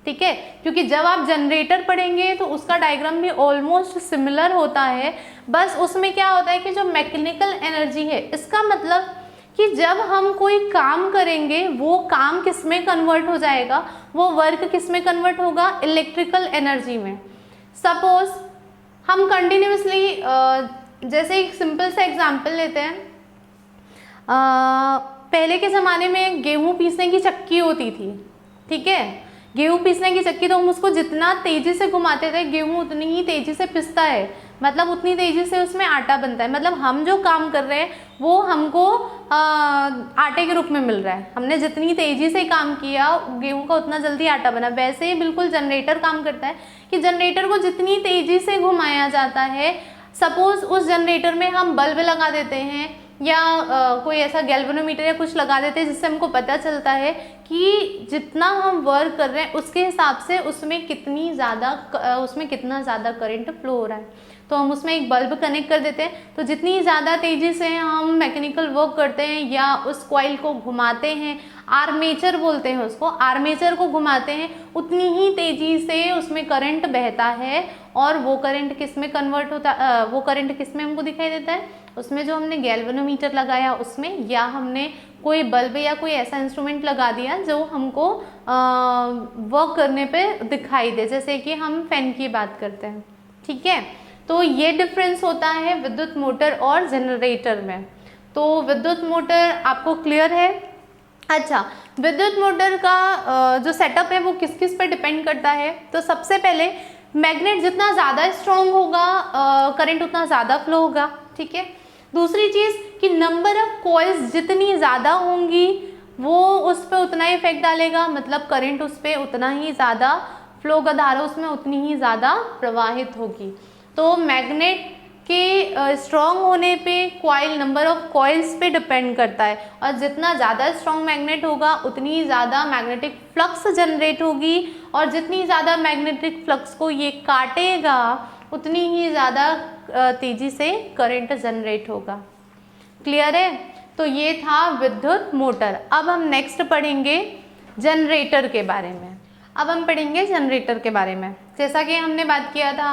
ठीक है। क्योंकि जब आप जनरेटर पढ़ेंगे तो उसका डायग्राम भी ऑलमोस्ट सिमिलर होता है, बस उसमें क्या होता है कि जो मैकेनिकल एनर्जी है, इसका मतलब कि जब हम कोई काम करेंगे वो काम किस में कन्वर्ट हो जाएगा, वो वर्क किस में कन्वर्ट होगा, इलेक्ट्रिकल एनर्जी में। सपोज हम कंटिन्यूसली जैसे एक सिंपल सा एग्जांपल लेते हैं, पहले के ज़माने में गेहूँ पीसने की चक्की होती थी, ठीक है। गेहूँ पीसने की चक्की, तो हम उसको जितना तेज़ी से घुमाते थे गेहूँ उतनी ही तेज़ी से पिसता है, मतलब उतनी तेज़ी से उसमें आटा बनता है। मतलब हम जो काम कर रहे हैं वो हमको आटे के रूप में मिल रहा है। हमने जितनी तेज़ी से काम किया गेहूँ का उतना जल्दी आटा बना। वैसे ही बिल्कुल जनरेटर काम करता है कि जनरेटर को जितनी तेज़ी से घुमाया जाता है, सपोज़ उस जनरेटर में हम बल्ब लगा देते हैं या कोई ऐसा गैल्वेनोमीटर या कुछ लगा देते हैं, जिससे हमको पता चलता है कि जितना हम वर्क कर रहे हैं उसके हिसाब से उसमें कितना ज़्यादा करंट फ्लो हो रहा है। तो हम उसमें एक बल्ब कनेक्ट कर देते हैं, तो जितनी ज़्यादा तेज़ी से हम मैकेनिकल वर्क करते हैं या उस कॉइल को घुमाते हैं, आर्मेचर बोलते हैं उसको, आर्मेचर को घुमाते हैं, उतनी ही तेज़ी से उसमें करंट बहता है। और वो करंट किस में कन्वर्ट होता, वो करंट किस में हमको दिखाई देता है, उसमें जो हमने गैल्वेनोमीटर लगाया उसमें, या हमने कोई बल्ब या कोई ऐसा इंस्ट्रूमेंट लगा दिया जो हमको वर्क करने पे दिखाई दे, जैसे कि हम फैन की बात करते हैं, ठीक है। तो ये डिफरेंस होता है विद्युत मोटर और जनरेटर में। तो विद्युत मोटर आपको क्लियर है। अच्छा, विद्युत मोटर का जो सेटअप है वो किस किस पर डिपेंड करता है। तो सबसे पहले मैग्नेट जितना ज़्यादा स्ट्रॉन्ग होगा करंट उतना ज़्यादा फ्लो होगा, ठीक है। दूसरी चीज़ कि नंबर ऑफ कॉइल्स जितनी ज़्यादा होंगी वो उस पर उतना ही इफेक्ट डालेगा, मतलब करंट उस पर उतना ही ज़्यादा फ्लो होगा, धारा उसमें उतनी ही ज़्यादा प्रवाहित होगी। तो मैग्नेट के स्ट्रॉन्ग होने पे कॉइल नंबर ऑफ कॉइल्स पे डिपेंड करता है, और जितना ज़्यादा स्ट्रॉन्ग मैग्नेट होगा उतनी ज़्यादा मैग्नेटिक फ्लक्स जनरेट होगी, और जितनी ज़्यादा मैग्नेटिक फ्लक्स को ये काटेगा उतनी ही ज़्यादा तेज़ी से करंट जनरेट होगा। क्लियर है। तो ये था विद्युत मोटर। अब हम नेक्स्ट पढ़ेंगे जनरेटर के बारे में। जैसा कि हमने बात किया था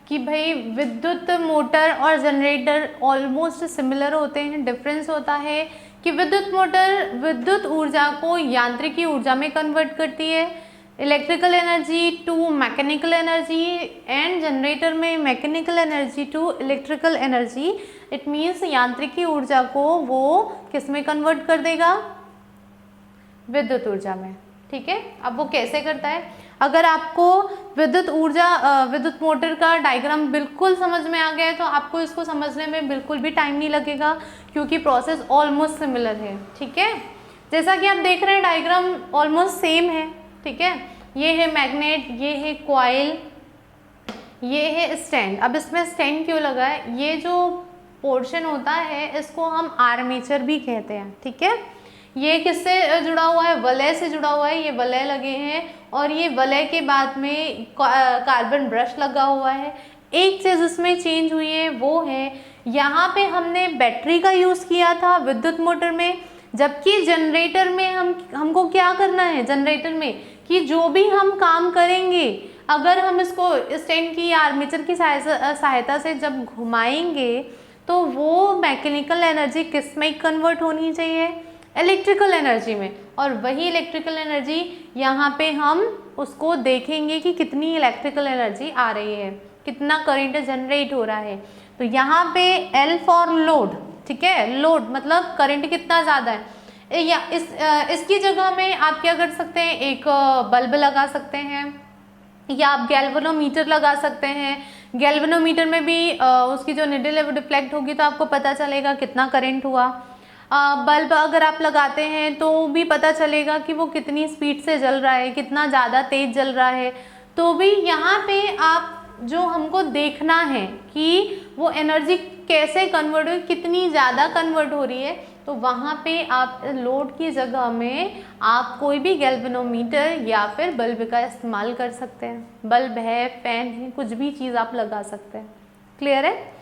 कि भाई विद्युत मोटर और जनरेटर ऑलमोस्ट सिमिलर होते हैं। डिफरेंस होता है कि विद्युत मोटर विद्युत ऊर्जा को यांत्रिकी ऊर्जा में कन्वर्ट करती है, electrical energy to mechanical energy, and generator में mechanical energy to electrical energy. It means यांत्रिकी ऊर्जा को वो किस में कन्वर्ट कर देगा, विद्युत ऊर्जा में, ठीक है। अब वो कैसे करता है, अगर आपको विद्युत मोटर का डायग्राम बिल्कुल समझ में आ गया है तो आपको इसको समझने में बिल्कुल भी टाइम नहीं लगेगा, क्योंकि प्रोसेस ऑलमोस्ट सिमिलर है, ठीक है। जैसा कि आप देख रहे हैं डायग्राम ऑलमोस्ट सेम है, ठीक है। ये है मैग्नेट, ये है कॉइल, ये है स्टैंड। अब इसमें स्टैंड क्यों लगा है, ये जो पोर्शन होता है इसको हम आर्मेचर भी कहते हैं, ठीक है। ये किससे जुड़ा हुआ है, वलय से जुड़ा हुआ है, ये वलय लगे हैं, और ये वलय के बाद में कार्बन ब्रश लगा हुआ है। एक चीज़ इसमें चेंज हुई है, वो है यहाँ पे हमने बैटरी का यूज़ किया था विद्युत मोटर में, जबकि जनरेटर में हमको क्या करना है, जनरेटर में कि जो भी हम काम करेंगे अगर हम इसको स्टैंड की या आर्मेचर की सहायता से जब घुमाएंगे तो वो मैकेनिकल एनर्जी किस में कन्वर्ट होनी चाहिए, इलेक्ट्रिकल एनर्जी में। और वही इलेक्ट्रिकल एनर्जी यहाँ पे हम उसको देखेंगे कि कितनी इलेक्ट्रिकल एनर्जी आ रही है, कितना करंट जनरेट हो रहा है। तो यहाँ पे L फॉर लोड, ठीक है, लोड मतलब करंट कितना ज़्यादा है। या इसकी जगह में आप क्या कर सकते हैं, एक बल्ब लगा सकते हैं या आप गैल्वेनोमीटर लगा सकते हैं। गैल्वेनोमीटर में भी उसकी जो निडल है वो डिफ्लेक्ट होगी तो आपको पता चलेगा कितना करंट हुआ। बल्ब अगर आप लगाते हैं तो भी पता चलेगा कि वो कितनी स्पीड से जल रहा है, कितना ज़्यादा तेज जल रहा है। तो भी यहाँ पे आप जो हमको देखना है कि वो एनर्जी कैसे कन्वर्ट हो, कितनी ज़्यादा कन्वर्ट हो रही है, तो वहाँ पे आप लोड की जगह में आप कोई भी गैल्वेनोमीटर या फिर बल्ब का इस्तेमाल कर सकते हैं। बल्ब है, फैन है, कुछ भी चीज़ आप लगा सकते हैं। क्लियर है?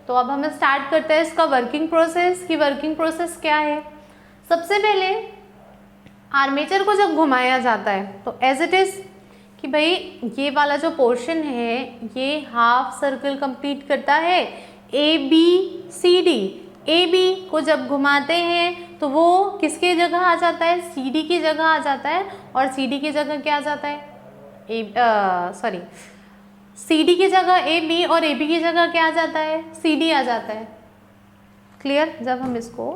तो अब हम स्टार्ट करते हैं इसका वर्किंग प्रोसेस कि वर्किंग प्रोसेस क्या है। सबसे पहले आर्मेचर को जब घुमाया जाता है तो एज इट इज़ कि भाई ये वाला जो पोर्शन है ये हाफ सर्कल कंप्लीट करता है ABCD। AB को जब घुमाते हैं तो वो किसके जगह आ जाता है, CD की जगह आ जाता है। और CD की जगह क्या आ जाता है, CD की जगह AB और AB की जगह क्या आ जाता है, CD आ जाता है। क्लियर? जब हम इसको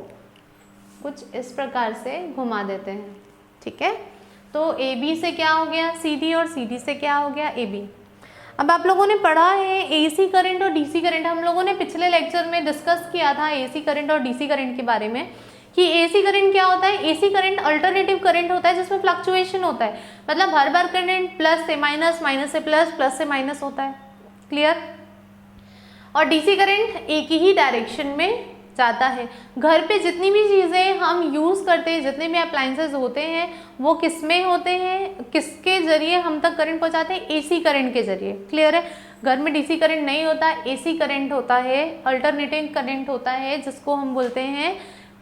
कुछ इस प्रकार से घुमा देते हैं, ठीक है, तो AB से क्या हो गया CD और CD से क्या हो गया AB। अब आप लोगों ने पढ़ा है AC करंट और DC करंट, हम लोगों ने पिछले लेक्चर में डिस्कस किया था AC करंट और DC करंट के बारे में कि AC करंट क्या होता है। AC करंट अल्टरनेटिव करंट होता है जिसमें फ्लक्चुएशन होता है, मतलब हर बार करंट प्लस से माइनस, माइनस से प्लस, प्लस से माइनस होता है। क्लियर? और DC करंट एक ही डायरेक्शन में जाता है। घर पे जितनी भी चीज़ें हम यूज़ करते हैं, जितने भी अप्लायंसेस होते हैं, वो किस में होते हैं, किसके जरिए हम तक करंट पहुंचाते हैं, AC करंट के जरिए। क्लियर है? घर में DC करंट नहीं होता, AC करंट होता है, अल्टरनेटिंग करंट होता है जिसको हम बोलते हैं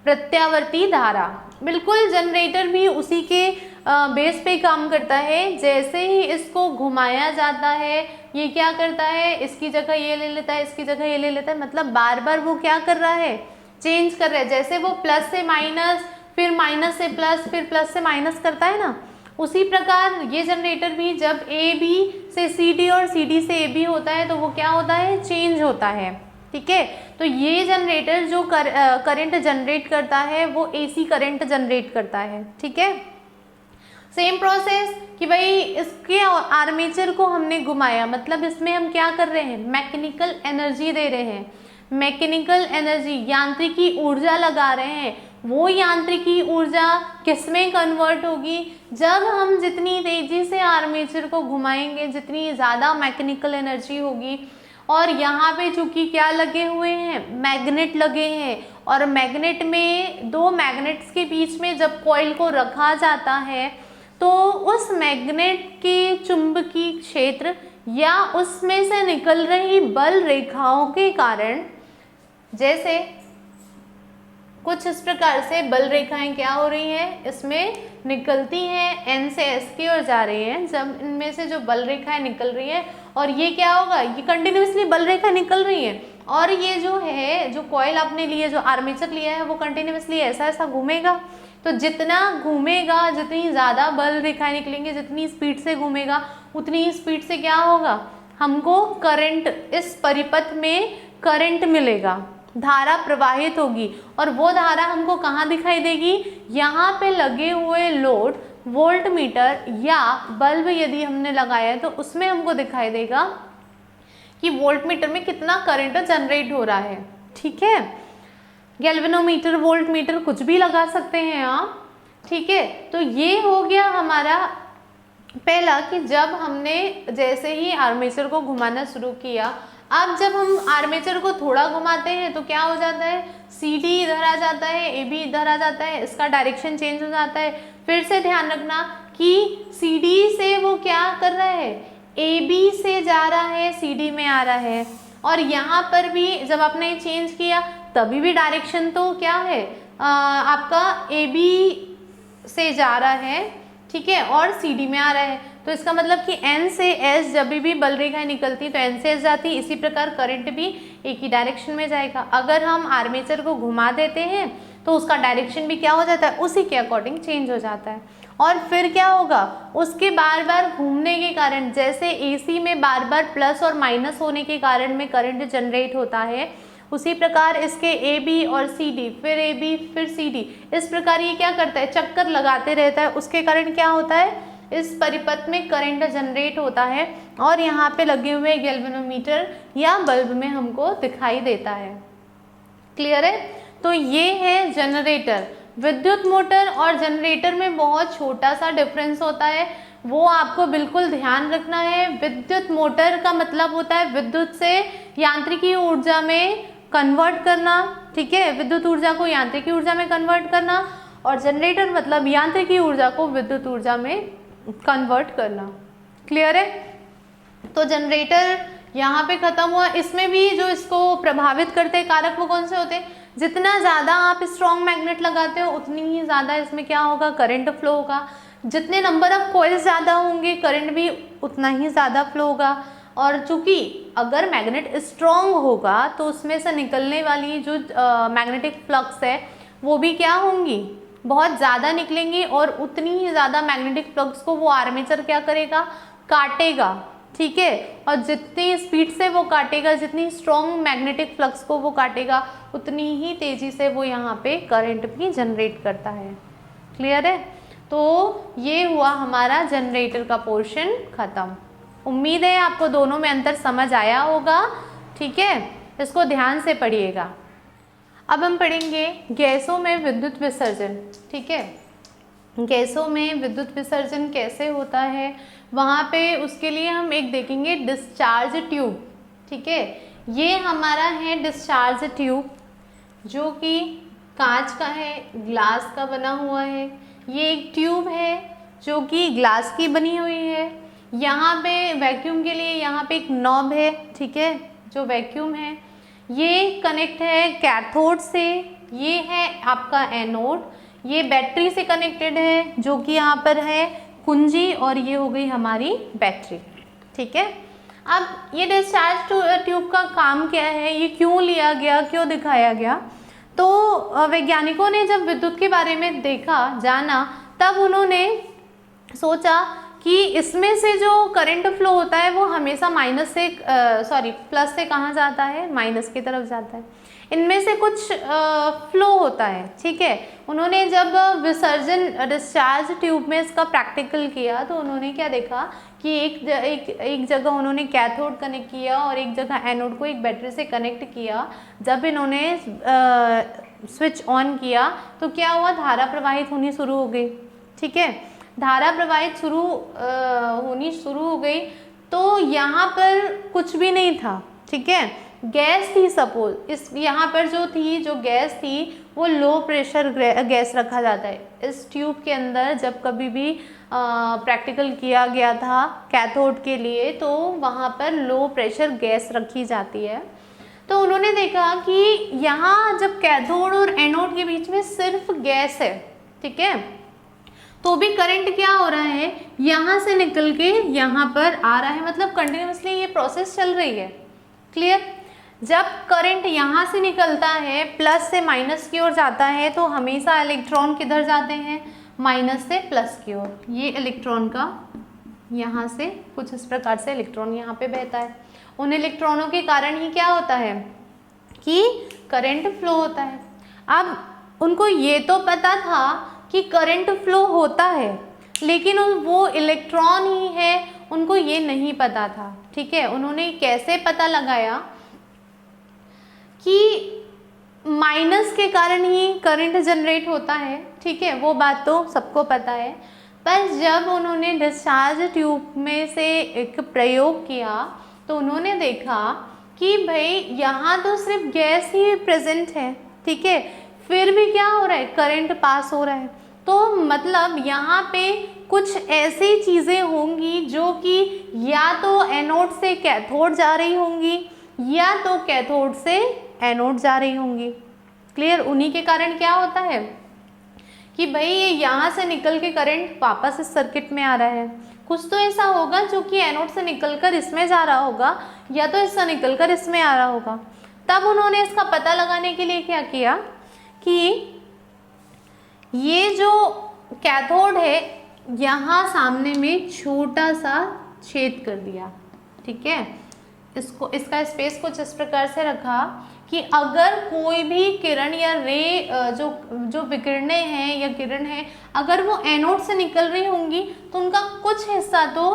प्रत्यावर्ती धारा। बिल्कुल जनरेटर भी उसी के बेस पे काम करता है। जैसे ही इसको घुमाया जाता है ये क्या करता है, इसकी जगह ये ले लेता है, इसकी जगह ये ले लेता है, मतलब बार बार वो क्या कर रहा है, चेंज कर रहा है। जैसे वो प्लस से माइनस, फिर माइनस से प्लस, फिर प्लस से माइनस करता है ना, उसी प्रकार ये जनरेटर भी जब AB से CD और CD से AB होता है तो वो क्या होता है, चेंज होता है। ठीक है, तो ये जनरेटर जो करंट जनरेट करता है वो AC करंट जनरेट करता है। ठीक है, सेम प्रोसेस कि भाई इसके आर्मेचर को हमने घुमाया, मतलब इसमें हम क्या कर रहे हैं, मैकेनिकल एनर्जी दे रहे हैं, मैकेनिकल एनर्जी यांत्रिकी ऊर्जा लगा रहे हैं। वो यांत्रिकी ऊर्जा किस में कन्वर्ट होगी, जब हम जितनी तेजी से आर्मेचर को घुमाएंगे जितनी ज़्यादा मैकेनिकल एनर्जी होगी। और यहाँ पे चूंकि क्या लगे हुए हैं, मैग्नेट लगे हैं, और मैग्नेट में दो मैग्नेट्स के बीच में जब कॉइल को रखा जाता है तो उस मैग्नेट के चुंबकीय क्षेत्र या उसमें से निकल रही बल रेखाओं के कारण, जैसे कुछ इस प्रकार से बल रेखाएं क्या हो रही हैं, इसमें निकलती हैं, N से S की ओर जा रही हैं। जब इनमें से जो बल रेखाएं निकल रही है, और ये क्या होगा, ये कंटिन्यूसली बल रेखा निकल रही है, और ये जो है जो कॉइल आपने लिए, जो आर्मेचर लिया है, वो कंटिन्यूसली ऐसा ऐसा घूमेगा। तो जितना घूमेगा, जितनी ज़्यादा बल रेखाएं निकलेंगी, जितनी स्पीड से घूमेगा, उतनी ही स्पीड से क्या होगा, हमको करंट, इस परिपथ में करंट मिलेगा, धारा प्रवाहित होगी। और वो धारा हमको कहाँ दिखाई देगी, यहाँ पे लगे हुए लोड वोल्ट मीटर या बल्ब यदि हमने लगाया है तो उसमें हमको दिखाई देगा कि वोल्ट मीटर में कितना करंट जनरेट हो रहा है। ठीक है, गैल्वेनोमीटर, वोल्ट मीटर कुछ भी लगा सकते हैं आप। ठीक है, तो ये हो गया हमारा पहला कि जब हमने जैसे ही आर्मेचर को घुमाना शुरू किया। अब जब हम आर्मेचर को थोड़ा घुमाते हैं तो क्या हो जाता है, CD इधर आ जाता है, AB इधर आ जाता है, इसका डायरेक्शन चेंज हो जाता है। फिर से ध्यान रखना कि CD से वो क्या कर रहा है, AB से जा रहा है, CD में आ रहा है। और यहाँ पर भी जब आपने चेंज किया तभी भी डायरेक्शन तो क्या है, आपका AB से जा रहा है, ठीक है, और CD में आ रहा है। तो इसका मतलब कि N से S जब भी बल रेखा निकलती तो N से S जाती, इसी प्रकार करंट भी एक ही डायरेक्शन में जाएगा। अगर हम आर्मेचर को घुमा देते हैं तो उसका डायरेक्शन भी क्या हो जाता है, उसी के अकॉर्डिंग चेंज हो जाता है। और फिर क्या होगा, उसके बार बार घूमने के कारण, जैसे AC में बार बार प्लस और माइनस होने के कारण में करंट जनरेट होता है, उसी प्रकार इसके AB और CD, फिर AB फिर CD, इस प्रकार ये क्या करता है, चक्कर लगाते रहता है। उसके कारण क्या होता है, इस परिपथ में करंट जनरेट होता है और यहाँ पे लगे हुए गैल्वेनोमीटर या बल्ब में हमको दिखाई देता है। क्लियर है? तो ये है जनरेटर। विद्युत मोटर और जनरेटर में बहुत छोटा सा डिफरेंस होता है, वो आपको बिल्कुल ध्यान रखना है। विद्युत मोटर का मतलब होता है विद्युत से यांत्रिकी ऊर्जा में कन्वर्ट करना, ठीक है, विद्युत ऊर्जा को यांत्रिकी ऊर्जा में कन्वर्ट करना, और जनरेटर मतलब यांत्रिकी ऊर्जा को विद्युत ऊर्जा में कन्वर्ट करना। क्लियर है? तो जनरेटर यहाँ पे खत्म हुआ। इसमें भी जो इसको प्रभावित करते हैं कारक वो कौन से होते हैं, जितना ज़्यादा आप स्ट्रॉन्ग मैग्नेट लगाते हो उतनी ही ज़्यादा इसमें क्या होगा, करंट फ्लो होगा। जितने नंबर ऑफ कॉइल्स ज़्यादा होंगे करंट भी उतना ही ज़्यादा फ्लो होगा। और चूंकि अगर मैग्नेट स्ट्रॉन्ग होगा तो उसमें से निकलने वाली जो मैग्नेटिक फ्लक्स है वो भी क्या होंगी, बहुत ज़्यादा निकलेंगी, और उतनी ही ज़्यादा मैग्नेटिक फ्लक्स को वो आर्मेचर क्या करेगा, काटेगा। ठीक है, और जितनी स्पीड से वो काटेगा, जितनी स्ट्रॉन्ग मैग्नेटिक फ्लक्स को वो काटेगा, उतनी ही तेज़ी से वो यहाँ पे करंट भी जनरेट करता है। क्लियर है? तो ये हुआ हमारा जनरेटर का पोर्शन खत्म। उम्मीद है आपको दोनों में अंतर समझ आया होगा। ठीक है, इसको ध्यान से पढ़िएगा। अब हम पढ़ेंगे गैसों में विद्युत विसर्जन। ठीक है, गैसों में विद्युत विसर्जन कैसे होता है, वहाँ पे उसके लिए हम एक देखेंगे डिस्चार्ज ट्यूब। ठीक है, ये हमारा है डिस्चार्ज ट्यूब, जो कि कांच का है, ग्लास का बना हुआ है। ये एक ट्यूब है जो कि ग्लास की बनी हुई है। यहाँ पे वैक्यूम के लिए यहाँ पे एक नॉब है, ठीक है, जो वैक्यूम है। ये कनेक्ट है कैथोड से, ये है आपका एनोड। ये बैटरी से कनेक्टेड है जो कि यहाँ पर है कुंजी, और ये हो गई हमारी बैटरी। ठीक है, अब ये डिस्चार्ज ट्यूब का काम क्या है, ये क्यों लिया गया, क्यों दिखाया गया, तो वैज्ञानिकों ने जब विद्युत के बारे में देखा, जाना, तब उन्होंने सोचा कि इसमें से जो करंट फ्लो होता है वो हमेशा प्लस से कहाँ जाता है, माइनस की तरफ जाता है। इनमें से कुछ फ्लो होता है। ठीक है, उन्होंने जब विसर्जन डिस्चार्ज ट्यूब में इसका प्रैक्टिकल किया तो उन्होंने क्या देखा कि एक जगह उन्होंने कैथोड कनेक्ट किया और एक जगह एनोड को एक बैटरी से कनेक्ट किया। जब इन्होंने स्विच ऑन किया तो क्या हुआ, धारा प्रवाहित होनी शुरू हो गई। ठीक है, धारा प्रवाहित होनी शुरू हो गई। तो यहाँ पर कुछ भी नहीं था। ठीक है, गैस थी, सपोज इस यहाँ पर जो गैस थी वो लो प्रेशर गैस रखा जाता है इस ट्यूब के अंदर। जब कभी भी प्रैक्टिकल किया गया था कैथोड के लिए तो वहाँ पर लो प्रेशर गैस रखी जाती है। तो उन्होंने देखा कि यहाँ जब कैथोड और एनोड के बीच में सिर्फ गैस है, ठीक है, तो भी करंट क्या हो रहा है, यहाँ से निकल के यहाँ पर आ रहा है, मतलब कंटिन्यूसली ये प्रोसेस चल रही है। क्लियर? जब करंट यहाँ से निकलता है, प्लस से माइनस की ओर जाता है, तो हमेशा इलेक्ट्रॉन किधर जाते हैं, माइनस से प्लस की ओर। ये इलेक्ट्रॉन का यहाँ से कुछ इस प्रकार से इलेक्ट्रॉन यहाँ पे बहता है। उन इलेक्ट्रॉनों के कारण ही क्या होता है कि करंट फ्लो होता है। अब उनको ये तो पता था कि करंट फ्लो होता है, लेकिन वो इलेक्ट्रॉन ही है, उनको ये नहीं पता था। ठीक है, उन्होंने कैसे पता लगाया कि माइनस के कारण ही करंट जनरेट होता है। ठीक है, वो बात तो सबको पता है। पर जब उन्होंने डिस्चार्ज ट्यूब में से एक प्रयोग किया तो उन्होंने देखा कि भाई यहाँ तो सिर्फ गैस ही प्रेजेंट है, ठीक है, फिर भी क्या हो रहा है, करंट पास हो रहा है। तो मतलब यहाँ पे कुछ ऐसी चीज़ें होंगी जो कि या तो एनोड से कैथोड जा रही होंगी या तो कैथोड से एनोड जा रही होंगी। क्लियर? उन्हीं के कारण क्या होता है कि भाई ये यहाँ से निकल के करंट वापस इस सर्किट में आ रहा है, कुछ तो ऐसा होगा जो कि एनोड से निकलकर इसमें जा रहा होगा, या तो इससे निकलकर इसमें आ रहा होगा। तब उन्होंने इसका पता लगाने के लिए क्या किया कि ये जो कैथोड है यहाँ सामने में छोटा सा छेद कर दिया, ठीक है। इसका स्पेस कुछ इस प्रकार से रखा कि अगर कोई भी किरण या रे जो विकिरणें हैं या किरण है, अगर वो एनोड से निकल रही होंगी तो उनका कुछ हिस्सा तो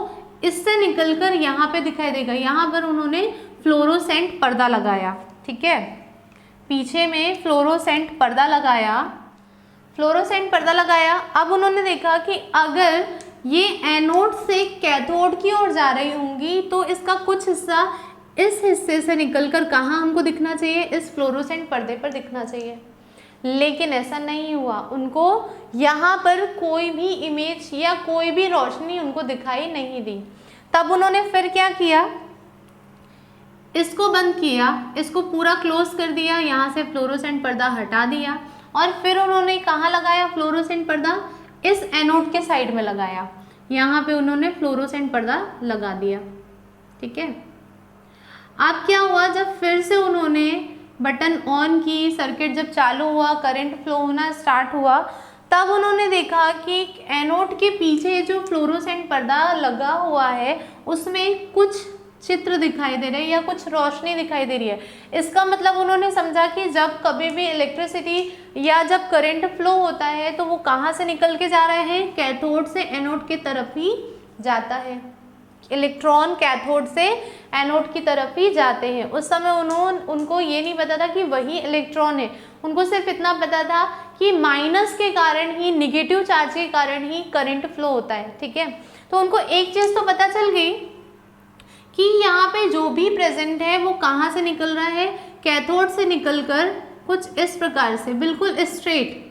इससे निकलकर यहाँ पे दिखाई देगा। यहाँ पर उन्होंने फ्लोरोसेंट पर्दा लगाया, ठीक है, पीछे में फ्लोरोसेंट पर्दा लगाया। अब उन्होंने देखा कि अगर ये एनोड से कैथोड की ओर जा रही होंगी तो इसका कुछ हिस्सा इस हिस्से से निकलकर कहाँ हमको दिखना चाहिए, इस फ्लोरोसेंट पर्दे पर दिखना चाहिए। लेकिन ऐसा नहीं हुआ, उनको यहाँ पर कोई भी इमेज या कोई भी रोशनी उनको दिखाई नहीं दी। तब उन्होंने फिर क्या किया, इसको बंद किया, इसको पूरा क्लोज कर दिया, यहाँ से फ्लोरोसेंट पर्दा हटा दिया और फिर उन्होंने कहाँ लगाया फ्लोरोसेंट पर्दा, इस एनोड के साइड में लगाया। यहाँ पे उन्होंने फ्लोरोसेंट पर्दा लगा दिया, ठीक है। अब क्या हुआ, जब फिर से उन्होंने बटन ऑन की, सर्किट जब चालू हुआ, करंट फ्लो होना स्टार्ट हुआ, तब उन्होंने देखा कि एनोड के पीछे जो फ्लोरोसेंट पर्दा लगा हुआ है उसमें कुछ चित्र दिखाई दे रहे हैं या कुछ रोशनी दिखाई दे रही है। इसका मतलब उन्होंने समझा कि जब कभी भी इलेक्ट्रिसिटी या जब करंट फ्लो होता है तो वो कहाँ से निकल के जा रहे हैं, कैथोड से एनोड की तरफ ही जाता है। इलेक्ट्रॉन कैथोड से एनोड की तरफ ही जाते हैं। उस समय उनको ये नहीं पता था कि वही इलेक्ट्रॉन है, उनको सिर्फ इतना पता था कि माइनस के कारण ही, निगेटिव चार्ज के कारण ही करंट फ्लो होता है, ठीक है। तो उनको एक चीज़ तो पता चल गई कि यहाँ पे जो भी प्रेजेंट है वो कहाँ से निकल रहा है, कैथोड से निकलकर कुछ इस प्रकार से बिल्कुल स्ट्रेट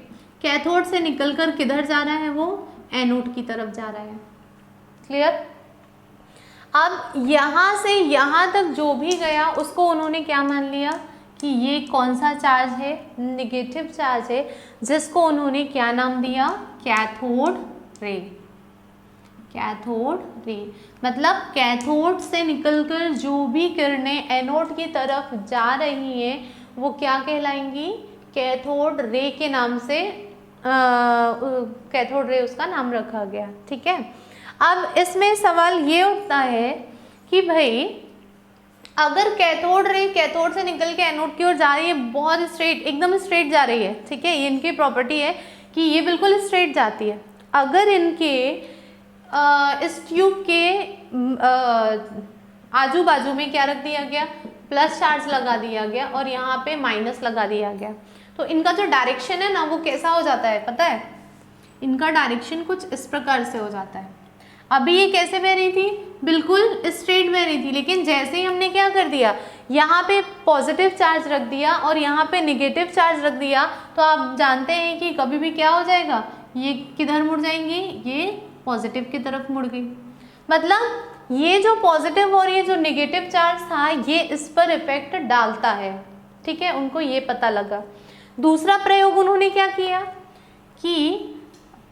कैथोड से निकलकर किधर जा रहा है, वो एनोड की तरफ जा रहा है। क्लियर। अब यहाँ से यहाँ तक जो भी गया उसको उन्होंने क्या मान लिया कि ये कौन सा चार्ज है, नेगेटिव चार्ज है, जिसको उन्होंने क्या नाम दिया, कैथोड रे। कैथोड रे मतलब कैथोड से निकलकर जो भी किरणें एनोड की तरफ जा रही हैं वो क्या कहलाएंगी, कैथोड रे के नाम से कैथोड रे उसका नाम रखा गया, ठीक है। अब इसमें सवाल ये उठता है कि भाई अगर कैथोड रे कैथोड से निकल के एनोड की ओर जा रही है, बहुत स्ट्रेट, एकदम स्ट्रेट जा रही है, ठीक है, ये इनकी प्रॉपर्टी है कि ये बिल्कुल स्ट्रेट जाती है। अगर इनके इस ट्यूब के आजू बाजू में क्या रख दिया गया, प्लस चार्ज लगा दिया गया और यहाँ पे माइनस लगा दिया गया, तो इनका जो डायरेक्शन है ना वो कैसा हो जाता है पता है, इनका डायरेक्शन कुछ इस प्रकार से हो जाता है। अभी ये कैसे बह रही थी, बिल्कुल स्ट्रेट बह रही थी, लेकिन जैसे ही हमने क्या कर दिया, यहाँ पे पॉजिटिव चार्ज रख दिया और यहाँ पे निगेटिव चार्ज रख दिया, तो आप जानते हैं कि कभी भी क्या हो जाएगा, ये किधर मुड़ जाएंगे, ये पॉजिटिव की तरफ मुड़ गई। मतलब ये जो पॉजिटिव और ये जो निगेटिव चार्ज था ये इस पर इफेक्ट डालता है, ठीक है, उनको ये पता लगा। दूसरा प्रयोग उन्होंने क्या किया कि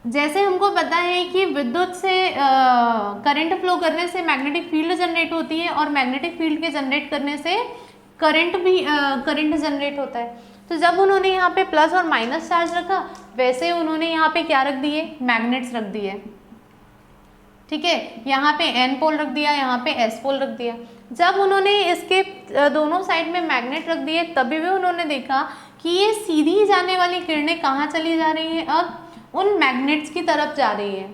जैसे हमको पता है कि विद्युत से करंट फ्लो करने से मैग्नेटिक फील्ड जनरेट होती है और मैग्नेटिक फील्ड के जनरेट करने से करंट जनरेट होता है। तो जब उन्होंने यहाँ पे प्लस और माइनस चार्ज रखा, वैसे उन्होंने यहाँ पे क्या रख दिए, मैग्नेट्स रख दिए, ठीक है, यहाँ पे एन पोल रख दिया, यहाँ पे एस पोल रख दिया। जब उन्होंने इसके दोनों साइड में मैग्नेट रख दिए तभी भी उन्होंने देखा कि ये सीधी जाने वाली किरणें कहाँ चली जा रही है, अब उन मैग्नेट्स की तरफ जा रही है।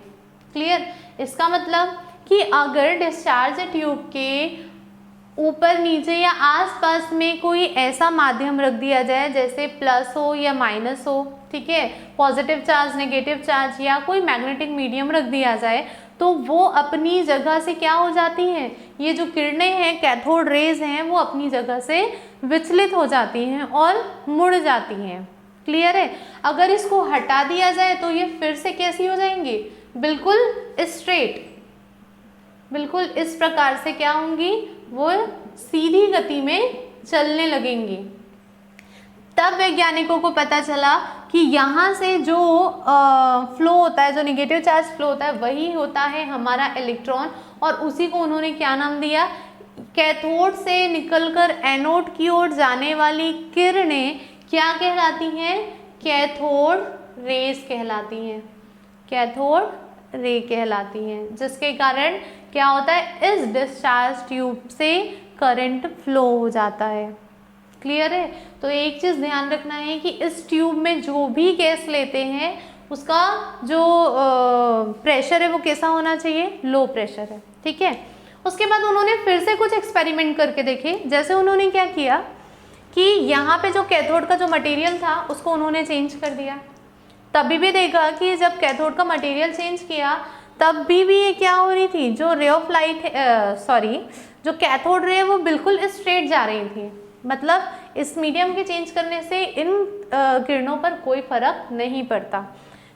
क्लियर। इसका मतलब कि अगर डिस्चार्ज ट्यूब के ऊपर नीचे या आसपास में कोई ऐसा माध्यम रख दिया जाए जैसे प्लस हो या माइनस हो, ठीक है, पॉजिटिव चार्ज नेगेटिव चार्ज, या कोई मैग्नेटिक मीडियम रख दिया जाए, तो वो अपनी जगह से क्या हो जाती हैं, ये जो किरणें हैं कैथोड रेज हैं वो अपनी जगह से विचलित हो जाती हैं और मुड़ जाती हैं। क्लियर है। अगर इसको हटा दिया जाए तो ये फिर से कैसी हो जाएंगी, बिल्कुल स्ट्रेट, बिल्कुल इस प्रकार से क्या होंगी, वो सीधी गति में चलने लगेंगी। तब वैज्ञानिकों को पता चला कि यहाँ से जो फ्लो होता है, जो निगेटिव चार्ज फ्लो होता है, वही होता है हमारा इलेक्ट्रॉन, और उसी को उन्होंने क्या नाम दिया, कैथोड से निकलकर एनोड की ओर जाने वाली किरणें क्या कहलाती हैं, कैथोड रेस कहलाती हैं, कैथोड रे कहलाती हैं, जिसके कारण क्या होता है, इस डिस्चार्ज ट्यूब से करंट फ्लो हो जाता है। क्लियर है? तो एक चीज़ ध्यान रखना है कि इस ट्यूब में जो भी गैस लेते हैं उसका जो प्रेशर है वो कैसा होना चाहिए, लो प्रेशर है। ठीक है, उसके बाद उन्होंने फिर से कुछ एक्सपेरिमेंट करके देखे। जैसे उन्होंने क्या किया कि यहाँ पे जो कैथोड का जो मटेरियल था उसको उन्होंने चेंज कर दिया। तभी भी देखा कि जब कैथोड का मटेरियल चेंज किया तब भी ये क्या हो रही थी, जो रे ऑफ लाइट जो कैथोड रे वो बिल्कुल स्ट्रेट जा रही थी। मतलब इस मीडियम के चेंज करने से इन किरणों पर कोई फर्क नहीं पड़ता।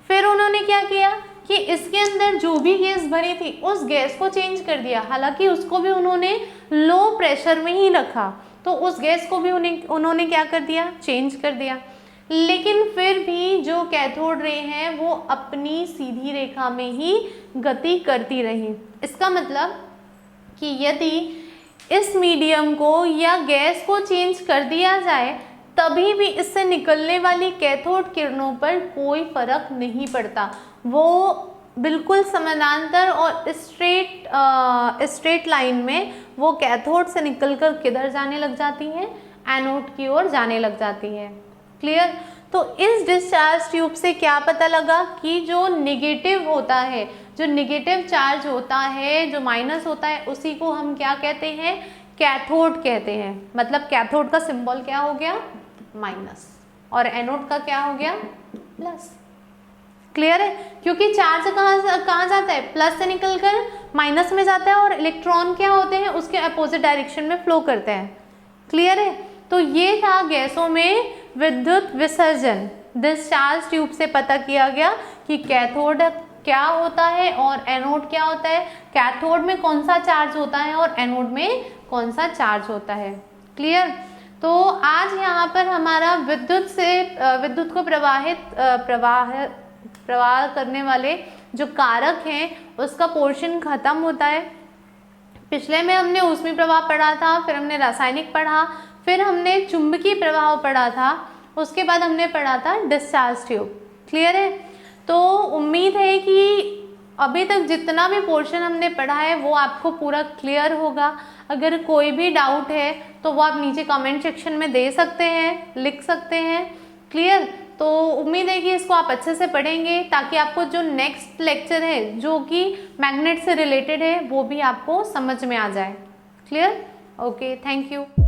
फिर उन्होंने क्या किया कि इसके अंदर जो भी गैस भरी थी उस गैस को चेंज कर दिया। हालांकि उसको भी उन्होंने लो प्रेशर में ही रखा, तो उस गैस को भी उन्होंने क्या कर दिया, चेंज कर दिया। लेकिन फिर भी जो कैथोड रे हैं वो अपनी सीधी रेखा में ही गति करती रही। इसका मतलब कि यदि इस मीडियम को या गैस को चेंज कर दिया जाए तभी भी इससे निकलने वाली कैथोड किरणों पर कोई फर्क नहीं पड़ता, वो बिल्कुल समानांतर और स्ट्रेट लाइन में वो कैथोड से निकलकर किधर जाने लग जाती हैं, एनोड की ओर जाने लग जाती है। क्लियर? तो इस डिस्चार्ज ट्यूब से क्या पता लगा कि जो निगेटिव होता है, जो निगेटिव चार्ज होता है, जो माइनस होता है, उसी को हम क्या कहते हैं, कैथोड कहते हैं। मतलब कैथोड का सिंबल क्या हो गया, माइनस, और एनोड का क्या हो गया, प्लस। क्लियर है? क्योंकि चार्ज कहाँ जाता है, प्लस से निकलकर माइनस में जाता है, और इलेक्ट्रॉन क्या होते हैं, उसके अपोजिट डायरेक्शन में फ्लो करते हैं। क्लियर है? तो ये था गैसों में विद्युत विसर्जन। डिस्चार्ज ट्यूब से पता किया गया कि कैथोड क्या होता है और एनोड क्या होता है, कैथोड में कौन सा चार्ज होता है और एनोड में कौन सा चार्ज होता है। क्लियर? तो आज यहाँ पर हमारा विद्युत को प्रवाह करने वाले जो कारक हैं उसका पोर्शन खत्म होता है। पिछले में हमने ऊष्मीय प्रवाह पढ़ा था, फिर हमने रासायनिक पढ़ा, फिर हमने चुंबकीय प्रवाह पढ़ा था, उसके बाद हमने पढ़ा था डिस्चार्ज ट्यूब। क्लियर है? तो उम्मीद है कि अभी तक जितना भी पोर्शन हमने पढ़ा है वो आपको पूरा क्लियर होगा। अगर कोई भी डाउट है तो वो आप नीचे कमेंट सेक्शन में दे सकते हैं, लिख सकते हैं। क्लियर? तो उम्मीद है कि इसको आप अच्छे से पढ़ेंगे ताकि आपको जो नेक्स्ट लेक्चर है जो कि मैग्नेट से रिलेटेड है वो भी आपको समझ में आ जाए। क्लियर? Okay, thank you.